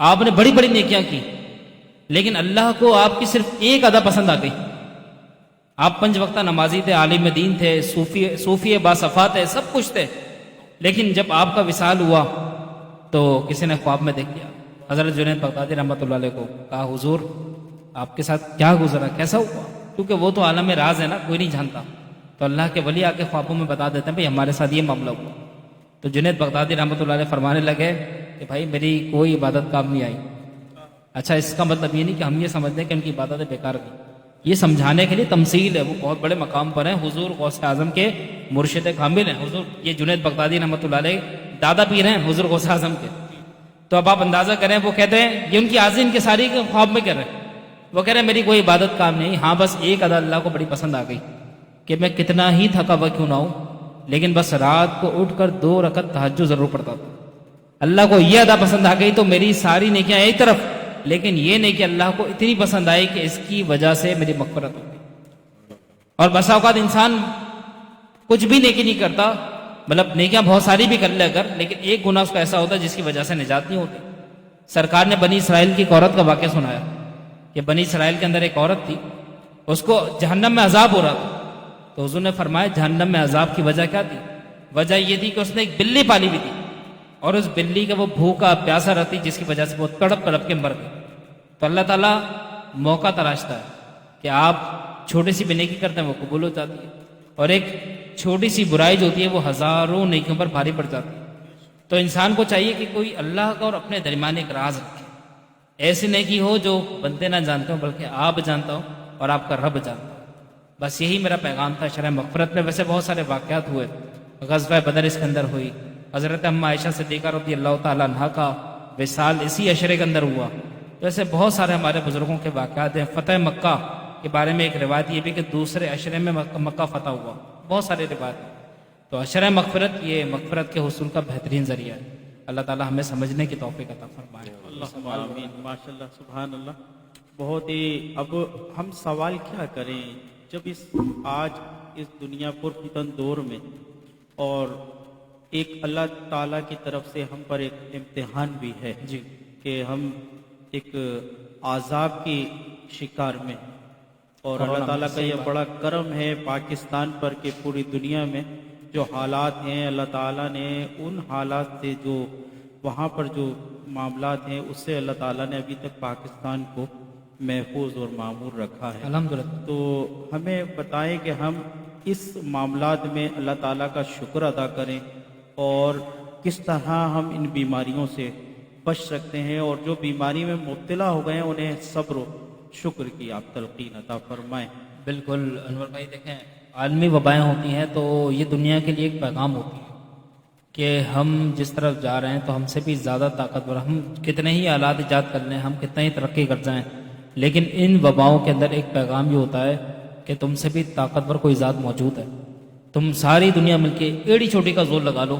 S4: آپ نے بڑی بڑی نیکیاں کی، لیکن اللہ کو آپ کی صرف ایک ادا پسند آ گئی. آپ 5 وقتہ نمازی تھے، عالم دین تھے، صوفی باصفا تھے، سب کچھ تھے، لیکن جب آپ کا وصال ہوا تو کسی نے خواب میں دیکھ لیا. حضرت جنید بغدادی رحمۃ اللہ علیہ کو کہا حضور آپ کے ساتھ کیا گزرا، کیسا ہوا؟ کیونکہ وہ تو عالم راز ہے نا، کوئی نہیں جانتا. تو اللہ کے ولی آ کے خوابوں میں بتا دیتے ہیں بھائی ہمارے ساتھ یہ معاملہ ہوا. تو جنید بغدادی رحمۃ اللہ علیہ فرمانے لگے کہ بھائی میری کوئی عبادت کام نہیں آئی. اچھا اس کا مطلب یہ نہیں کہ ہم یہ سمجھتے ہیں کہ ان کی عبادتیں بیکار گئی، یہ سمجھانے کے لیے تمثیل ہے. وہ بہت بڑے مقام پر ہیں، حضور غوث اعظم کے مرشد کامل ہیں. حضور یہ جنید بغدادی رحمۃ اللہ علیہ دادا پیر ہیں حضور غوث اعظم کے. تو اب آپ اندازہ کریں، وہ کہتے ہیں یہ ان کی عاضی ان کے ساری کے خواب میں کر رہے ہیں. وہ کہہ رہے ہیں میری کوئی عبادت کام نہیں، ہاں بس ایک ادا اللہ کو بڑی پسند آ گئی کہ میں کتنا ہی تھکا ہوا کیوں نہ ہوں، لیکن بس رات کو اٹھ کر 2 رکعت تہجد ضرور پڑھتا تھا. اللہ کو یہ ادا پسند آ گئی تو میری ساری نیکیاں ایک طرف، لیکن یہ نہیں کہ اللہ کو اتنی پسند آئی کہ اس کی وجہ سے میری مغفرت ہو گئی. اور بسا اوقات انسان کچھ بھی نیکی نہیں کرتا، مطلب نیکیاں بہت ساری بھی کر لے اگر، لیکن ایک گناہ اس کا ایسا ہوتا ہے جس کی وجہ سے نجات نہیں ہوتی. سرکار نے بنی اسرائیل کی ایک عورت کا واقعہ سنایا کہ بنی اسرائیل کے اندر ایک عورت تھی، اس کو جہنم میں عذاب ہو رہا تھا. تو حضور نے فرمایا جہنم میں عذاب کی وجہ کیا تھی؟ وجہ یہ تھی کہ اس نے ایک بلی پالی ہوئی تھی، اور اس بلی کا وہ بھوکا پیاسا رہتی جس کی وجہ سے وہ تڑپ تڑپ کے مر گئی. تو اللہ تعالیٰ موقع تراشتا ہے کہ آپ چھوٹی سی بھی نیکی کرتے ہیں وہ قبول ہو جاتی ہے، اور ایک چھوٹی سی برائی جو ہوتی ہے وہ ہزاروں نیکیوں پر بھاری پڑ جاتی ہے. تو انسان کو چاہیے کہ کوئی اللہ کا اور اپنے درمیان ایک راز رکھے، ایسی نیکی ہو جو بندے نہ جانتے ہوں بلکہ آپ جانتا ہوں اور آپ کا رب جانتا ہوں. بس یہی میرا پیغام تھا شرح مغفرت میں. ویسے بہت سارے واقعات ہوئے، غزوہ بدر اس کے اندر ہوئی، حضرت اماں عائشہ صدیقہ رضی اللہ تعالیٰ عنہا کا وصال اسی عشرے کے اندر ہوا. ویسے بہت سارے ہمارے بزرگوں کے واقعات ہیں. فتح مکہ کے بارے میں ایک روایت یہ بھی کہ دوسرے عشرے میں مکہ فتح ہوا، بہت سارے روایت ہیں. تو عشرہ مغفرت یہ مغفرت کے حصول کا بہترین ذریعہ ہے. اللہ تعالیٰ ہمیں سمجھنے کی توفیق عطا فرمائے.
S1: اللہم آمین. ماشاء اللہ سبحان اللہ. بہت ہی. اب ہم سوال کیا کریں جب آج اس دنیا پر فتن دور میں، اور ایک اللہ تعالیٰ کی طرف سے ہم پر ایک امتحان بھی ہے
S4: جی
S1: کہ ہم ایک عذاب کی شکار میں، اور اللہ تعالیٰ کا یہ بڑا کرم ہے پاکستان پر کہ پوری دنیا میں جو حالات ہیں اللہ تعالیٰ نے ان حالات سے جو وہاں پر جو معاملات ہیں اس سے اللہ تعالیٰ نے ابھی تک پاکستان کو محفوظ اور معمور رکھا ہے.
S4: الحمدللہ.
S1: تو ہمیں بتائیں کہ ہم اس معاملات میں اللہ تعالیٰ کا شکر ادا کریں اور کس طرح ہم ان بیماریوں سے بچ سکتے ہیں، اور جو بیماری میں مبتلا ہو گئے ہیں انہیں صبر و شکر کی آپ تلقین عطا فرمائیں.
S4: بالکل انور بھائی، دیکھیں عالمی وبائیں ہوتی ہیں تو یہ دنیا کے لیے ایک پیغام ہوتی ہے کہ ہم جس طرف جا رہے ہیں تو ہم سے بھی زیادہ طاقتور، ہم کتنے ہی آلات ایجاد کر لیں، ہم کتنے ہی ترقی کر جائیں، لیکن ان وباؤں کے اندر ایک پیغام یہ ہوتا ہے کہ تم سے بھی طاقتور کوئی ذات موجود ہے. تم ساری دنیا مل کے ایڑی چھوٹی کا زور لگا لو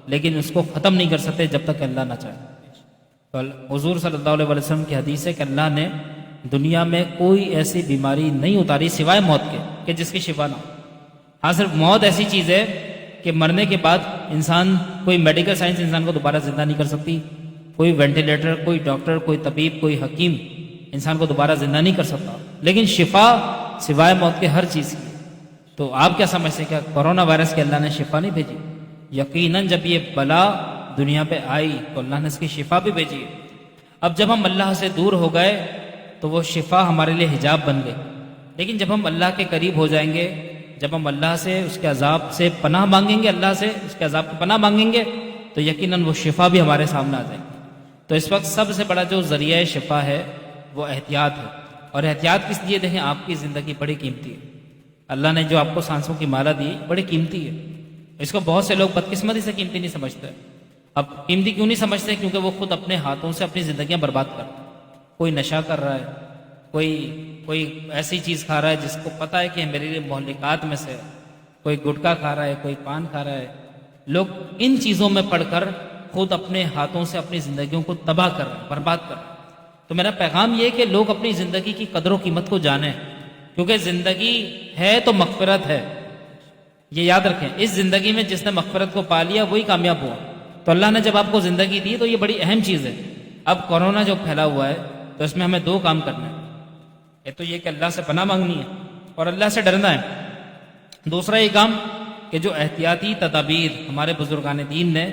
S4: لیکن اس کو ختم نہیں کر سکتے جب تک اللہ نہ چاہے. حضور صلی اللہ علیہ وسلم کی حدیث ہے کہ اللہ نے دنیا میں کوئی ایسی بیماری نہیں اتاری سوائے موت کے کہ جس کی شفا نہ ہو. ہاں صرف موت ایسی چیز ہے کہ مرنے کے بعد انسان، کوئی میڈیکل سائنس انسان کو دوبارہ زندہ نہیں کر سکتی، کوئی وینٹیلیٹر، کوئی ڈاکٹر، کوئی طبیب، کوئی حکیم انسان کو دوبارہ زندہ نہیں کر سکتا، لیکن شفا سوائے موت کے ہر چیز کی. تو آپ کیا سمجھتے ہیں کیا کرونا وائرس کے اللہ نے شفا نہیں بھیجی؟ یقیناً جب یہ بلا دنیا پہ آئی تو اللہ نے اس کی شفا بھی بھیجی ہے. اب جب ہم اللہ سے دور ہو گئے تو وہ شفا ہمارے لیے حجاب بن گئی، لیکن جب ہم اللہ کے قریب ہو جائیں گے، جب ہم اللہ سے اس کے عذاب سے پناہ مانگیں گے، اللہ سے اس کے عذاب کی پناہ مانگیں گے تو یقیناً وہ شفا بھی ہمارے سامنے آ جائے گی. تو اس وقت سب سے بڑا جو ذریعہ شفا ہے وہ احتیاط ہے. اور احتیاط کس لیے؟ دیکھیں آپ کی زندگی بڑی قیمتی ہے. اللہ نے جو آپ کو سانسوں کی مالا دی بڑی قیمتی ہے. اس کو بہت سے لوگ بدقسمتی سے قیمتی نہیں سمجھتے. اب قیمتی کیوں نہیں سمجھتے؟ کیونکہ وہ خود اپنے ہاتھوں سے اپنی زندگیاں برباد کرتے ہیں. کوئی نشہ کر رہا ہے، کوئی ایسی چیز کھا رہا ہے جس کو پتہ ہے کہ میرے لیے مہلکات میں سے ہے، کوئی گٹکا کھا رہا ہے، کوئی پان کھا رہا ہے. لوگ ان چیزوں میں پڑھ کر خود اپنے ہاتھوں سے اپنی زندگیوں کو تباہ کر رہے ہیں، برباد کر رہے ہیں. تو میرا پیغام یہ ہے کہ لوگ اپنی زندگی کی قدر و قیمت کو جانیں، کیونکہ زندگی ہے تو مغفرت ہے. یہ یاد رکھیں، اس زندگی میں جس نے مغفرت کو پا لیا وہی کامیاب ہوا. تو اللہ نے جب آپ کو زندگی دی تو یہ بڑی اہم چیز ہے اب کورونا جو پھیلا ہوا ہے تو اس میں ہمیں دو کام کرنا ہے. ایک تو یہ کہ اللہ سے پناہ مانگنی ہے اور اللہ سے ڈرنا ہے. دوسرا یہ کام کہ جو احتیاطی تدابیر ہمارے بزرگان دین نے،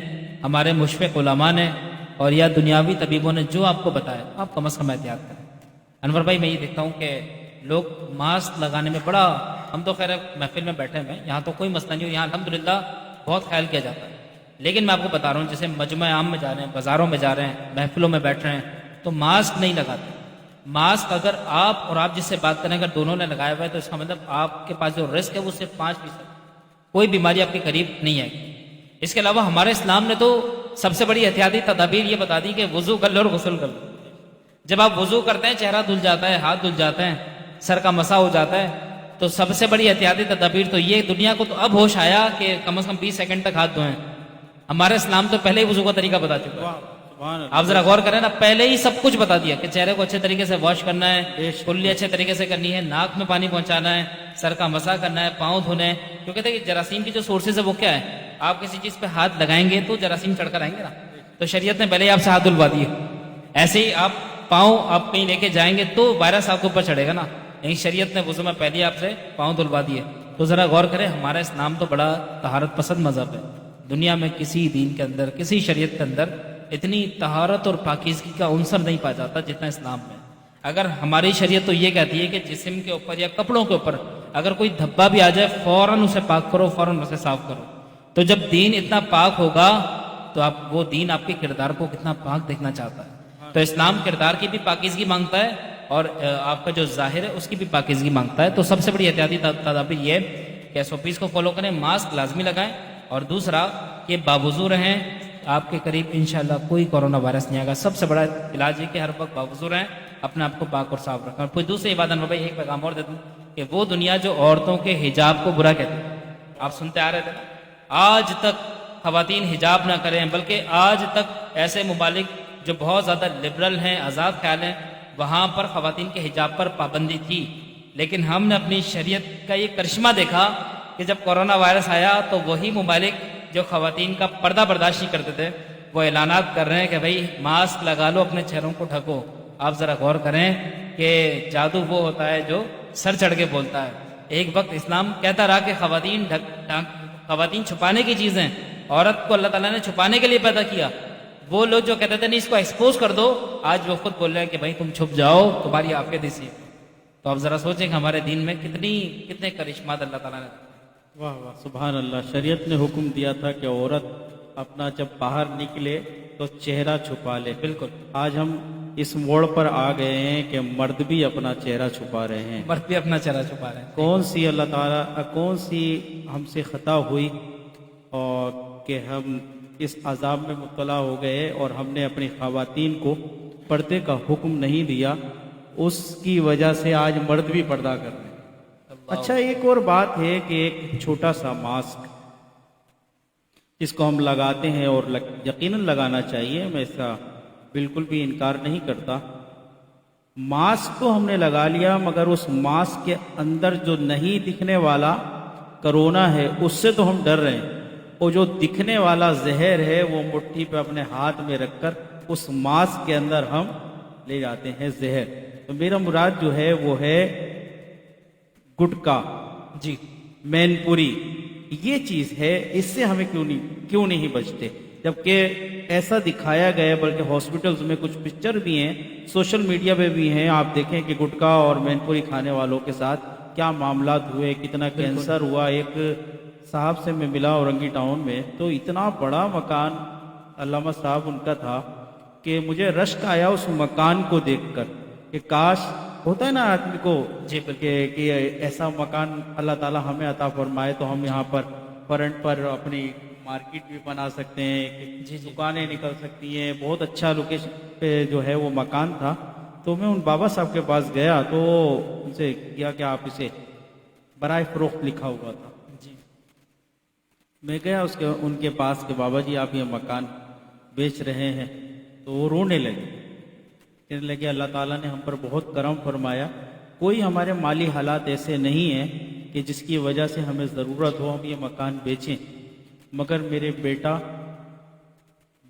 S4: ہمارے مشفق علماء نے اور یا دنیاوی طبیبوں نے جو آپ کو بتایا، آپ کم از کم احتیاط کریں. انور بھائی میں یہ دیکھتا ہوں کہ لوگ ماسک لگانے میں بڑا، ہم تو خیر محفل میں بیٹھے ہوئے ہیں، یہاں تو کوئی مسئلہ نہیں ہو، یہاں الحمدللہ بہت خیال کیا جاتا ہے. لیکن میں آپ کو بتا رہا ہوں جیسے مجمع عام میں جا رہے ہیں، بازاروں میں جا رہے ہیں، محفلوں میں بیٹھ رہے ہیں تو ماسک نہیں لگاتے. ماسک اگر آپ اور آپ جس سے بات کریں اگر دونوں نے لگایا ہوا ہے تو اس کا مطلب آپ کے پاس جو رسک ہے وہ صرف 5%، کوئی بیماری آپ کے قریب نہیں ہے. اس کے علاوہ ہمارے اسلام نے تو سب سے بڑی احتیاطی تدابیر یہ بتا دی کہ وضو کر لو اور غسل کر لو. جب آپ وضو کرتے ہیں چہرہ دھل جاتا ہے، ہاتھ دھل جاتے ہیں، سر کا مسا ہو جاتا ہے، تو سب سے بڑی احتیاطی تدابیر تو یہ، دنیا کو تو اب ہوش آیا کہ کم از کم 20 سیکنڈ تک ہاتھ دھوئیں. ہمارے اسلام تو پہلے ہی وضو کا طریقہ بتا چکا ہے.
S1: سبحان اللہ.
S4: آپ ذرا غور کریں نا، پہلے ہی سب کچھ بتا دیا کہ چہرے کو اچھے طریقے سے واش کرنا ہے، کلی اچھے طریقے سے کرنی ہے، ناک میں پانی پہنچانا ہے، سر کا مسا کرنا ہے، پاؤں دھونے. کیونکہ دیکھیں جراثیم کی جو سورسز ہے وہ کیا ہے، آپ کسی چیز پہ ہاتھ لگائیں گے تو جراثیم چڑھ کر آئیں گے نا. تو شریعت نے پہلے ہی آپ سے ہاتھ دھلوا دیے. ایسے ہی آپ پاؤں آپ کہیں لے کے جائیں گے تو وائرس آپ کے اوپر چڑھے گا نا، یعنی شریعت نے وضو میں پہلے ہی آپ سے پاؤں دھلوا دیے. تو ذرا غور کریں، ہمارا اسلام تو بڑا طہارت پسند مذہب ہے. دنیا میں کسی دین کے اندر، کسی شریعت کے اندر اتنی طہارت اور پاکیزگی کا عنصر نہیں پایا جاتا جتنا اسلام میں. اگر ہماری شریعت تو یہ کہتی ہے کہ جسم کے اوپر یا کپڑوں کے اوپر اگر کوئی دھبا بھی آ جائے فوراً اسے پاک کرو، فوراً اسے صاف کرو. تو جب دین اتنا پاک ہوگا تو آپ وہ دین آپ کے کردار کو کتنا پاک دیکھنا چاہتا ہے. تو اسلام کردار کی بھی پاکیزگی مانگتا ہے اور آپ کا جو ظاہر ہے اس کی بھی پاکیزگی مانگتا ہے. تو سب سے بڑی احتیاطی تدابیر یہ کہ SOPs کو فالو کریں، ماسک لازمی لگائیں، اور دوسرا کہ باوضو رہیں. آپ کے قریب انشاءاللہ کوئی کورونا وائرس نہیں آئے گا. سب سے بڑا علاج ہے کہ ہر وقت باوضو رہیں، اپنے آپ کو پاک اور صاف رکھیں. اور کوئی دوسری بات انور بھائی ایک پیغام اور دیتا ہوں کہ وہ دنیا جو عورتوں کے حجاب کو برا کہتی ہے، آپ سنتے آ رہے تھے نا، آج تک خواتین حجاب نہ کریں، بلکہ آج تک ایسے ممالک جو بہت زیادہ لبرل ہیں، آزاد خیال ہیں، وہاں پر خواتین کے حجاب پر پابندی تھی. لیکن ہم نے اپنی شریعت کا یہ کرشمہ دیکھا کہ جب کورونا وائرس آیا تو وہی ممالک جو خواتین کا پردہ برداشت نہیں کرتے تھے وہ اعلانات کر رہے ہیں کہ بھائی ماسک لگا لو، اپنے چہروں کو ڈھکو. آپ ذرا غور کریں کہ جادو وہ ہوتا ہے جو سر چڑھ کے بولتا ہے. ایک وقت اسلام کہتا رہا کہ خواتین چھپانے کی چیزیں، عورت کو اللہ تعالیٰ نے چھپانے کے لیے پیدا کیا. وہ لوگ جو کہتے تھے نہیں اس کو ایکسپوز کر دو، آج وہ خود بول رہے ہیں کہ بھائی تم چھپ جاؤ، تمہاری عافیت اسی ہے. تو آپ ذرا سوچیں کہ ہمارے دین میں کتنے کرشمات اللہ تعالیٰ نے.
S1: واہ واہ سبحان اللہ. شریعت نے حکم دیا تھا کہ عورت اپنا جب باہر نکلے تو چہرہ چھپا لے. بالکل آج ہم اس موڑ پر آ گئے ہیں کہ مرد بھی اپنا چہرہ چھپا رہے ہیں،
S4: مرد بھی اپنا چہرہ چھپا رہے ہیں.
S1: کون سی اللہ تعالیٰ کون سی ہم سے خطا ہوئی اور کہ ہم اس عذاب میں مبتلا ہو گئے اور ہم نے اپنی خواتین کو پردے کا حکم نہیں دیا، اس کی وجہ سے آج مرد بھی پردہ کر رہے ہیں. اچھا ایک اور بات ہے کہ ایک چھوٹا سا ماسک جس کو ہم لگاتے ہیں اور یقیناً لگانا چاہیے، میں اس کا بالکل بھی انکار نہیں کرتا. ماسک تو ہم نے لگا لیا مگر اس ماسک کے اندر جو نہیں دکھنے والا کرونا ہے اس سے تو ہم ڈر رہے ہیں، اور جو دکھنے والا زہر ہے وہ مٹھی پہ اپنے ہاتھ میں رکھ کر اس ماسک کے اندر ہم لے جاتے ہیں زہر. تو میرا مراد جو ہے وہ ہے گٹکا،
S4: جی
S1: مین پوری، یہ چیز ہے. اس سے ہمیں کیوں نہیں بچتے، جبکہ ایسا دکھایا گیا ہے. بلکہ ہاسپٹلز میں کچھ پکچر بھی ہیں، سوشل میڈیا پہ بھی ہیں، آپ دیکھیں کہ گٹکا اور مین پوری کھانے والوں کے ساتھ کیا معاملات ہوئے، کتنا کینسر ہوا. ایک صاحب سے میں ملا اورنگی ٹاؤن میں، تو اتنا بڑا مکان علامہ صاحب ان کا تھا کہ مجھے رشک آیا اس مکان کو دیکھ کر کہ کاش ہوتا ہے نا آدمی کو
S4: جی
S1: کہ ایسا مکان اللہ تعالیٰ ہمیں عطا فرمائے تو ہم یہاں پر فرنٹ پر اپنی مارکیٹ بھی بنا سکتے ہیں، دکانیں نکل سکتی ہیں. بہت اچھا لوکیشن پہ جو ہے وہ مکان تھا. تو میں ان بابا صاحب کے پاس گیا تو ان سے کیا کہ آپ اسے برائے فروخت لکھا ہوا تھا. میں گیا ان کے پاس کہ بابا جی آپ یہ مکان بیچ رہے ہیں. تو وہ رونے لگے اللہ تعالیٰ نے ہم پر بہت کرم فرمایا. کوئی ہمارے مالی حالات ایسے نہیں ہیں کہ جس کی وجہ سے ہمیں ضرورت ہو ہم یہ مکان بیچیں، مگر میرے بیٹا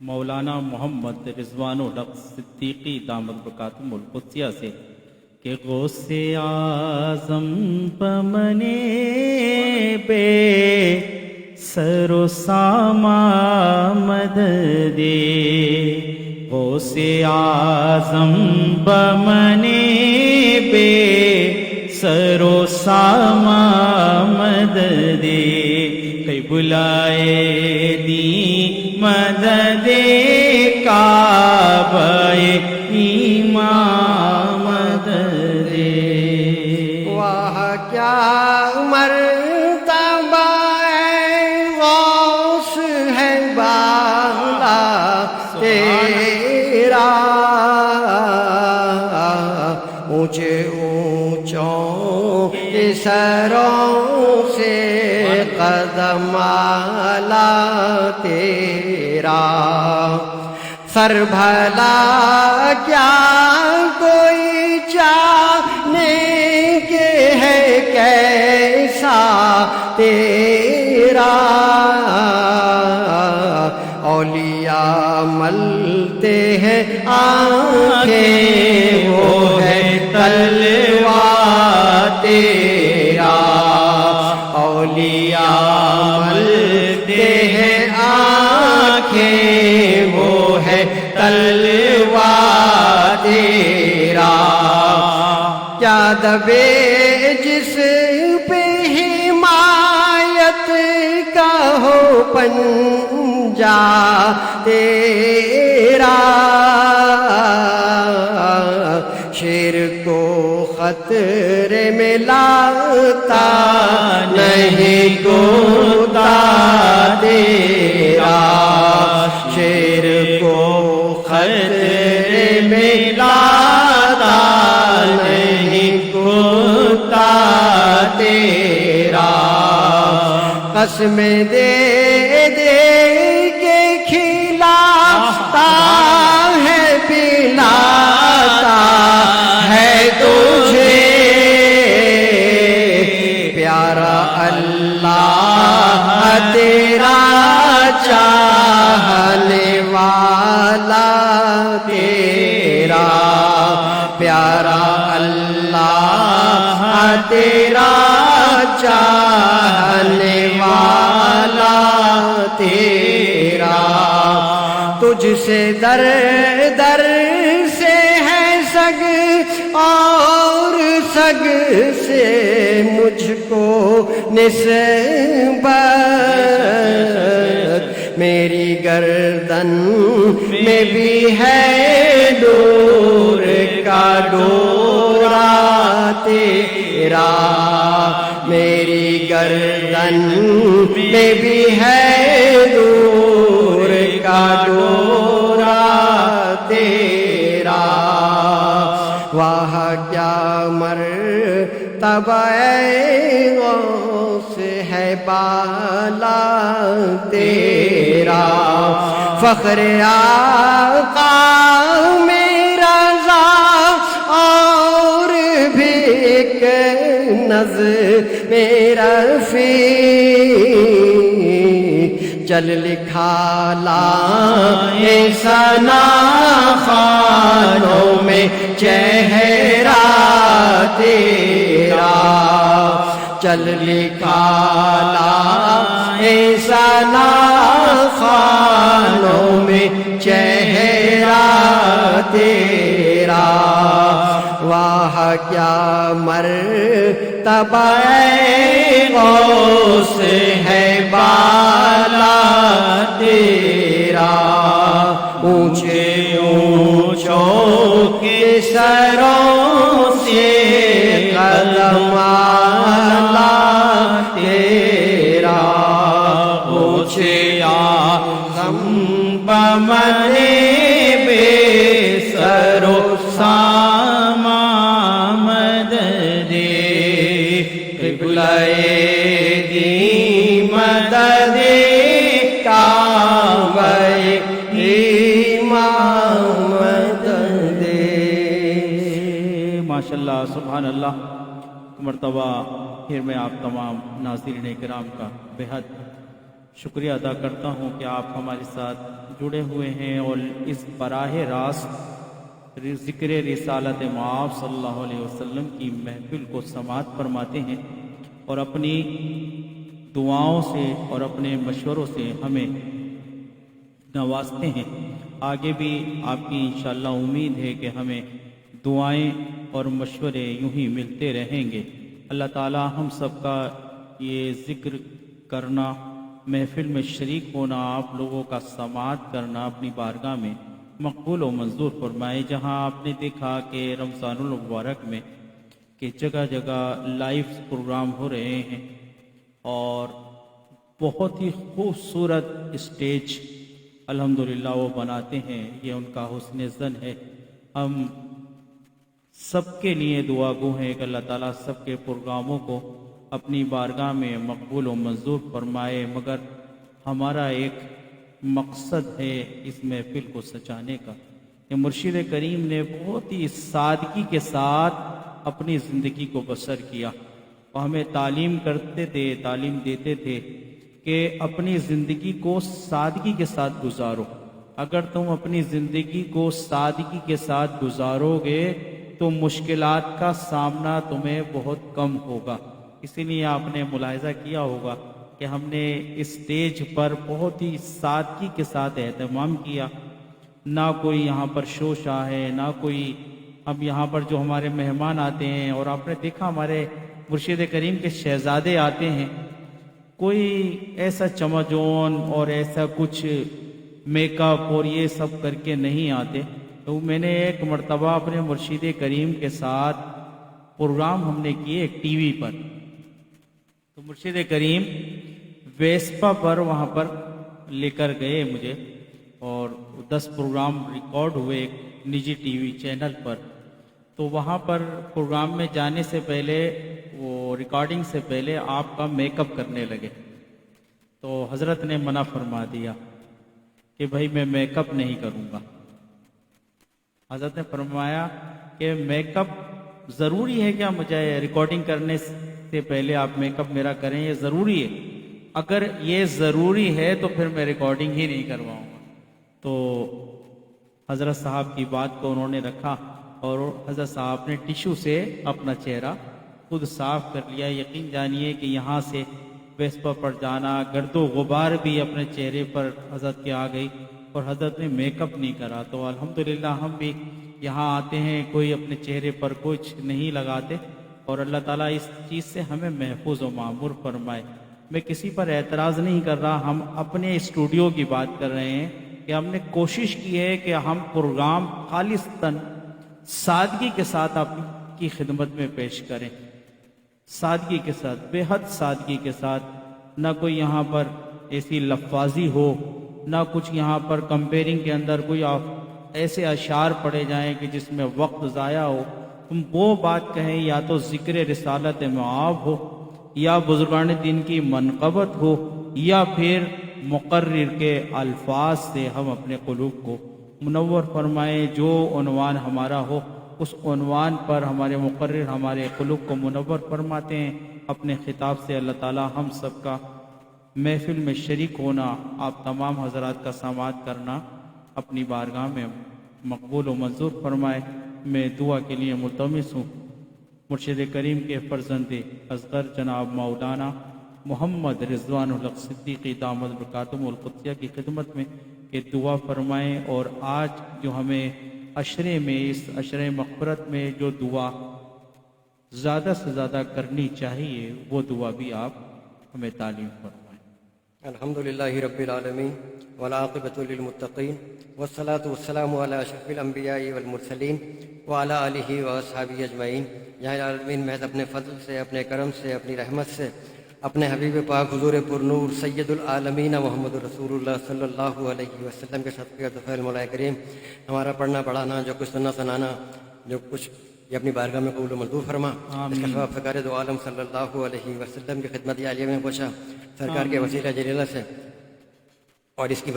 S1: مولانا محمد رضوان الحق صدیقی دامت برکاتہم القدسیہ سے کہ غوث اعظم پمنے بے سر و ساما مدد دے، غوث اعظم پمنے بے سر و ساما مدد دے، کئی بلائے دی مدد کعبہ ایمان مدد دے۔
S2: واہ کیا مرتبہ ہے غوث ہے بالا تیرا، اونچے اونچوں کے سروں سے قدم اعلیٰ تیرا، سر بھلا کیا کوئی جانے کے ہے کیسا تیرا، اولیاء ملتے ہیں آنکھیں وہ ہے تلوار تیرا، اولیاء ملتے ہیں آنکھیں وہ ہے تلوار تیرا، کیا دبے جس پہ حمایت کا ہو پنجا تیرا، شیر کو خطرے میں لاتا نہیں کوتا تیرا، شیر کو خطرے میں لاتا نہیں کوتا تیرا، قسمیں دے دے کے کھلاتا ہے پلاتا ہے تجھے، پیارا اللہ تیرا چاہنے والا تیرا، پیارا اللہ تیرا چاہنے والا تیرا، تجھ سے در در سے ہے سگ اور سگ سے مجھ کو نسبت، میری گردن میں بھی ہے نور کا ڈورا تیرا، میری گردن میں بھی ہے نور کا ڈورا تیرا، واہ کیا مرتبہ غوث ہے بالا تیرا، فخر آقا میرا اور بھی ایک نظر میرا فی چل لکھا لائے ثنا خوانوں میں چہرہ تیرا، چل لکھا لائے ثنا خوانوں میں چہرہ تیرا، واہ کیا مرتبہ غوث ہے بالا تیرا، اونچے اونچوں کے سروں سے قدم اعلیٰ تیرا، اونچے اعظم پمنے بے سر و ساما مدد دے، قبلہ دی مدد کعبہ ایمان مدد دے۔
S1: ماشاءاللہ سبحان اللہ، مرتبہ پھر میں آپ تمام ناظرین کرام کا بہت
S3: شکریہ ادا کرتا ہوں کہ آپ ہمارے ساتھ جڑے ہوئے ہیں اور اس براہ راست ذکر رسالت مآب صلی اللہ علیہ وسلم کی محفل کو سماعت فرماتے ہیں اور اپنی دعاؤں سے اور اپنے مشوروں سے ہمیں نوازتے ہیں۔ آگے بھی آپ کی انشاءاللہ امید ہے کہ ہمیں دعائیں اور مشورے یوں ہی ملتے رہیں گے۔ اللہ تعالی ہم سب کا یہ ذکر کرنا، محفل میں شریک ہونا، آپ لوگوں کا سماعت کرنا اپنی بارگاہ میں مقبول و منظور فرمائے۔ جہاں آپ نے دیکھا کہ رمضان المبارک میں کہ جگہ جگہ لائیو پروگرام ہو رہے ہیں اور بہت ہی خوبصورت اسٹیج الحمدللہ وہ بناتے ہیں، یہ ان کا حسن زن ہے۔ ہم سب کے لیے دعا گو ہیں کہ اللہ تعالیٰ سب کے پروگراموں کو اپنی بارگاہ میں مقبول و منظور فرمائے، مگر ہمارا ایک مقصد ہے اس محفل کو سجانے کا کہ مرشد کریم نے بہت ہی سادگی کے ساتھ اپنی زندگی کو بسر کیا، اور ہمیں تعلیم کرتے تھے، تعلیم دیتے تھے کہ اپنی زندگی کو سادگی کے ساتھ گزارو۔ اگر تم اپنی زندگی کو سادگی کے ساتھ گزارو گے تو مشکلات کا سامنا تمہیں بہت کم ہوگا۔ اسی لیے آپ نے ملاحظہ کیا ہوگا کہ ہم نے اسٹیج پر بہت ہی سادگی کے ساتھ اہتمام کیا، نہ کوئی یہاں پر شوشہ ہے، نہ کوئی ہم یہاں پر جو ہمارے مہمان آتے ہیں، اور آپ نے دیکھا ہمارے مرشد کریم کے شہزادے آتے ہیں، کوئی ایسا چمجون اور ایسا کچھ میک اپ اور یہ سب کر کے نہیں آتے۔ تو میں نے ایک مرتبہ اپنے مرشد کریم کے ساتھ پروگرام ہم نے کیے ایک ٹی وی پر، تو مرشد کریم ویسپا پر وہاں پر لے کر گئے مجھے، اور 10 پروگرام ریکارڈ ہوئے ایک نجی ٹی وی چینل پر۔ تو وہاں پر پروگرام میں جانے سے پہلے، وہ ریکارڈنگ سے پہلے آپ کا میک اپ کرنے لگے، تو حضرت نے منع فرما دیا کہ بھائی میں میک اپ نہیں کروں گا۔ حضرت نے فرمایا کہ میک اپ ضروری ہے کیا؟ مجھے ریکارڈنگ کرنے سے پہلے آپ میک اپ میرا کریں، یہ ضروری ہے؟ اگر یہ ضروری ہے تو پھر میں ریکارڈنگ ہی نہیں کرواؤں گا۔ تو حضرت صاحب کی بات کو انہوں نے رکھا، اور حضرت صاحب نے ٹیشو سے اپنا چہرہ خود صاف کر لیا۔ یقین جانیے کہ یہاں سے ویسپا پر جانا، گرد و غبار بھی اپنے چہرے پر حضرت کے آ گئی، اور حضرت نے میک اپ نہیں کرا۔ تو الحمدللہ ہم بھی یہاں آتے ہیں، کوئی اپنے چہرے پر کچھ نہیں لگاتے، اور اللہ تعالیٰ اس چیز سے ہمیں محفوظ و معمور فرمائے۔ میں کسی پر اعتراض نہیں کر رہا، ہم اپنے اسٹوڈیو کی بات کر رہے ہیں کہ ہم نے کوشش کی ہے کہ ہم پروگرام خالصتاً سادگی کے ساتھ آپ کی خدمت میں پیش کریں، سادگی کے ساتھ، بے حد سادگی کے ساتھ، نہ کوئی یہاں پر ایسی لفاظی ہو، نہ کچھ یہاں پر کمپیرنگ کے اندر کوئی ایسے اشعار پڑے جائیں کہ جس میں وقت ضائع ہو۔ تم وہ بات کہیں یا تو ذکر رسالت مآب ہو، یا بزرگان دین کی منقبت ہو، یا پھر مقرر کے الفاظ سے ہم اپنے قلوب کو منور فرمائیں۔ جو عنوان ہمارا ہو اس عنوان پر ہمارے مقرر ہمارے قلوب کو منور فرماتے ہیں۔ اپنے خطاب سے اللہ تعالی ہم سب کا محفل میں شریک ہونا، آپ تمام حضرات کا سماعت کرنا اپنی بارگاہ میں مقبول و منظور فرمائے۔ میں دعا کے لیے ملتمس ہوں مرشد کریم کے فرزند اصغر جناب مولانا محمد رضوان الحق صدیقی دامت برکاتہم القدسیہ کی خدمت میں کہ دعا فرمائیں، اور آج جو ہمیں عشرے میں، اس عشرے مغفرت میں جو دعا زیادہ سے زیادہ کرنی چاہیے، وہ دعا بھی آپ ہمیں تعلیم فرمائیں۔
S2: الحمدللہ رب العالمین والعاقبۃ للمتقین والصلاۃ والسلام علی اشرف الانبیاء والمرسلین وعلی آلہ واصحابہ اجمعین۔ یا العالمین، محض اپنے فضل سے، اپنے کرم سے، اپنی رحمت سے، اپنے حبیب پاک حضور پرنور سید العالمین محمد رسول اللہ صلی اللہ علیہ وسلم کے صدقے طفیل مولا کریم، ہمارا پڑھنا پڑھانا، جو کچھ سننا سنانا، جو کچھ یہ اپنی بارگاہ میں قبول و منظور فرما۔ اس کا ثواب سرکار دو عالم صلی اللہ علیہ وسلم کی خدمت عالیہ میں پہنچا، سرکار کے وسیلہ جلیلہ سے، اور اس کی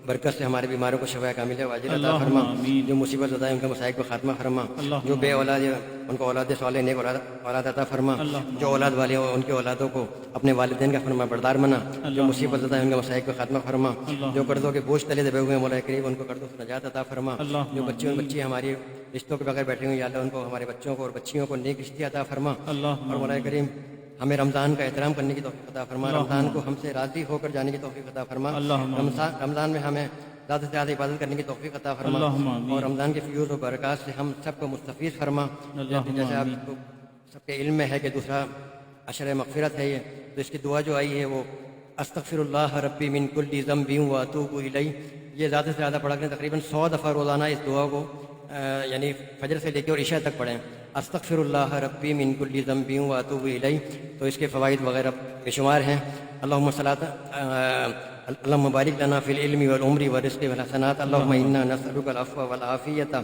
S2: برکت سے ہمارے بیماروں کو شفا کامل واجب عطا
S1: اللہم
S2: فرما،
S1: آمین۔
S2: جو مصیبت زدہ ہیں ان کے مصائب کو خاتمہ فرما،
S1: اللہم
S2: جو بے اولاد ہیں ان کو اولاد صالح نیک اولاد عطا فرما،
S1: اللہم
S2: جو اولاد والے ہیں ان کے اولادوں کو اپنے والدین کا فرما بردار بنا، جو
S1: اللہم
S2: مصیبت زدہ ہیں ان کے مصائب کو خاتمہ فرما،
S1: اللہم
S2: جو قرضوں کے بوجھ تلے دبے ہوئے ہیں مولا کریم ان کو قرضوں سے نجات عطا فرما،
S1: اللہم
S2: جو بچے اور بچی ہماری رشتوں کے بغیر بیٹھے ہوئے ہیں یا اللہ ان کو ہمارے بچوں کو اور بچیوں کو نیک رشتے عطا فرما،
S1: اللہم
S2: اور مولا کریم ہمیں رمضان کا احترام کرنے کی توفیق عطا فرما، رمضان کو ہم سے راضی ہو کر جانے کی توفیق عطا فرما،
S1: اللہم
S2: رمضان میں ہمیں زیادہ سے زیادہ عبادت کرنے کی توفیق عطا فرما،
S1: اللہم آمین۔
S2: اور رمضان کے فیوز و برکات سے ہم سب کو مستفیض فرما،
S1: اللہم
S2: جیسے آپ
S1: آمین۔
S2: کو سب کے علم میں ہے کہ دوسرا عشر مغفرت ہے یہ، تو اس کی دعا جو آئی ہے وہ استغفر اللہ ربی من کل ذنب واتوب الیہ، یہ زیادہ سے زیادہ پڑھا کریں، تقریباً 100 دفعہ روزانہ اس دعا کو یعنی فجر سے لے کے اور عشاء تک پڑھیں، استغفر اللہ ربی من کل ذنب واتوب الیہ، تو اس کے فوائد وغیرہ بے شمار ہیں۔ اللہم اللہم بارک لنا فی العلم والعمر والرزق والحسنات، اللہم انا نسألک العفو والعافیۃ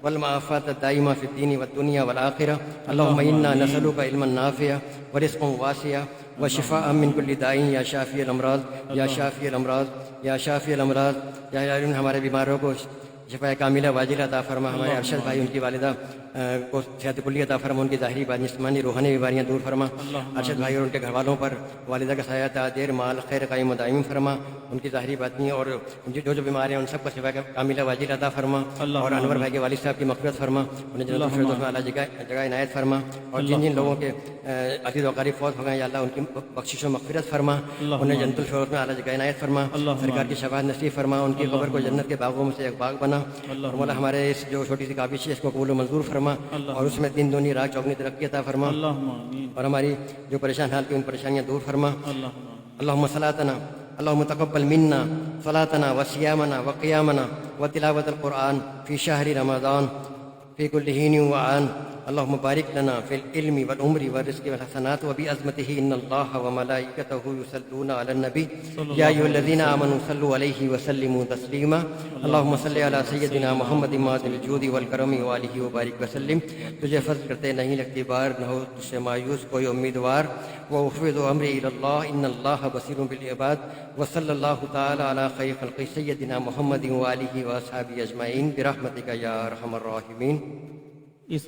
S2: والمعافاة الدائمة في الدين والدنيا والآخرة، اللهم إنا نسألك علما نافعا ورزقا واسعا وشفاء من كل داء یا شافی الامراض یا شافی الامراض یا شافی الامراض، یا الہی ہمارے بیماروں کو شفا کاملہ واجلہ عطا فرما، ہمارے ارشد بھائی ان کی والدہ کو صحت کلی عطا فرما، ان کی ظاہری جسمانی روحانی بیماریاں دور فرما، ارشد بھائی اور ان کے گھر والوں پر والدہ کا سایہ دیر مال خیر قائم و دائم فرما، ان کی ظاہری باطنی اور جو بیمار ہیں ان سب کو شفا کاملہ واجلہ عطا فرما، اور انور بھائی کے والد صاحب کی مغفرت فرما، انہیں جنت الفردوس میں اعلیٰ جگہ عنایت فرما، اور جن جن لوگوں کے عزیز و قریب فوت ہو گئے یا اللہ ان کی بخشش و مغفرت فرما، انہیں جنت الفردوس میں اعلیٰ جگہ عنایت فرما، سرکار کی شفاعت نصیب فرما، ان کی قبر کو جنت کے باغوں میں سے ایک باغ بنا، اور مولا ہمارے اس جو چھوٹی سی کاوش ہے اس کو قبول و منظور فرما، اور اس میں دن دنیا رات چوگنی ترقی عطا فرما،
S1: اللہم آمین۔
S2: اور ہماری جو پریشان حال کی ان پریشانیاں دور فرما،
S1: اللہم آمین۔
S2: اللہم صلاتنا اللہم تقبل منا صلاتنا وصیامنا وقیامنا وتلاوت القرآن فی شہر رمضان فی کل حین وعان، اللہم بارک لنا فی العلم والعمر والرزق والحسنات وبعظمتہ ان اللہ وملائکتہ یصلون علی النبی یا ایھا الذین آمنوا صلوا علیہ وسلموا تسلیما، اللہم صلی علی سیدنا محمد معدن الجود والکرم وآلہ وبارک وسلم، تجھے فضل کرتے نہیں لگتی بار، نہ ہو تجھ سے مایوس کوئی امیدوار، وافوض امری الی اللہ ان اللہ بصیر بالعباد، وصلی اللہ تعالی علی خیر خلق سیدنا محمد وآلہ واصحابہ اجمعین برحمتک یا ارحم الراحمین۔
S1: اس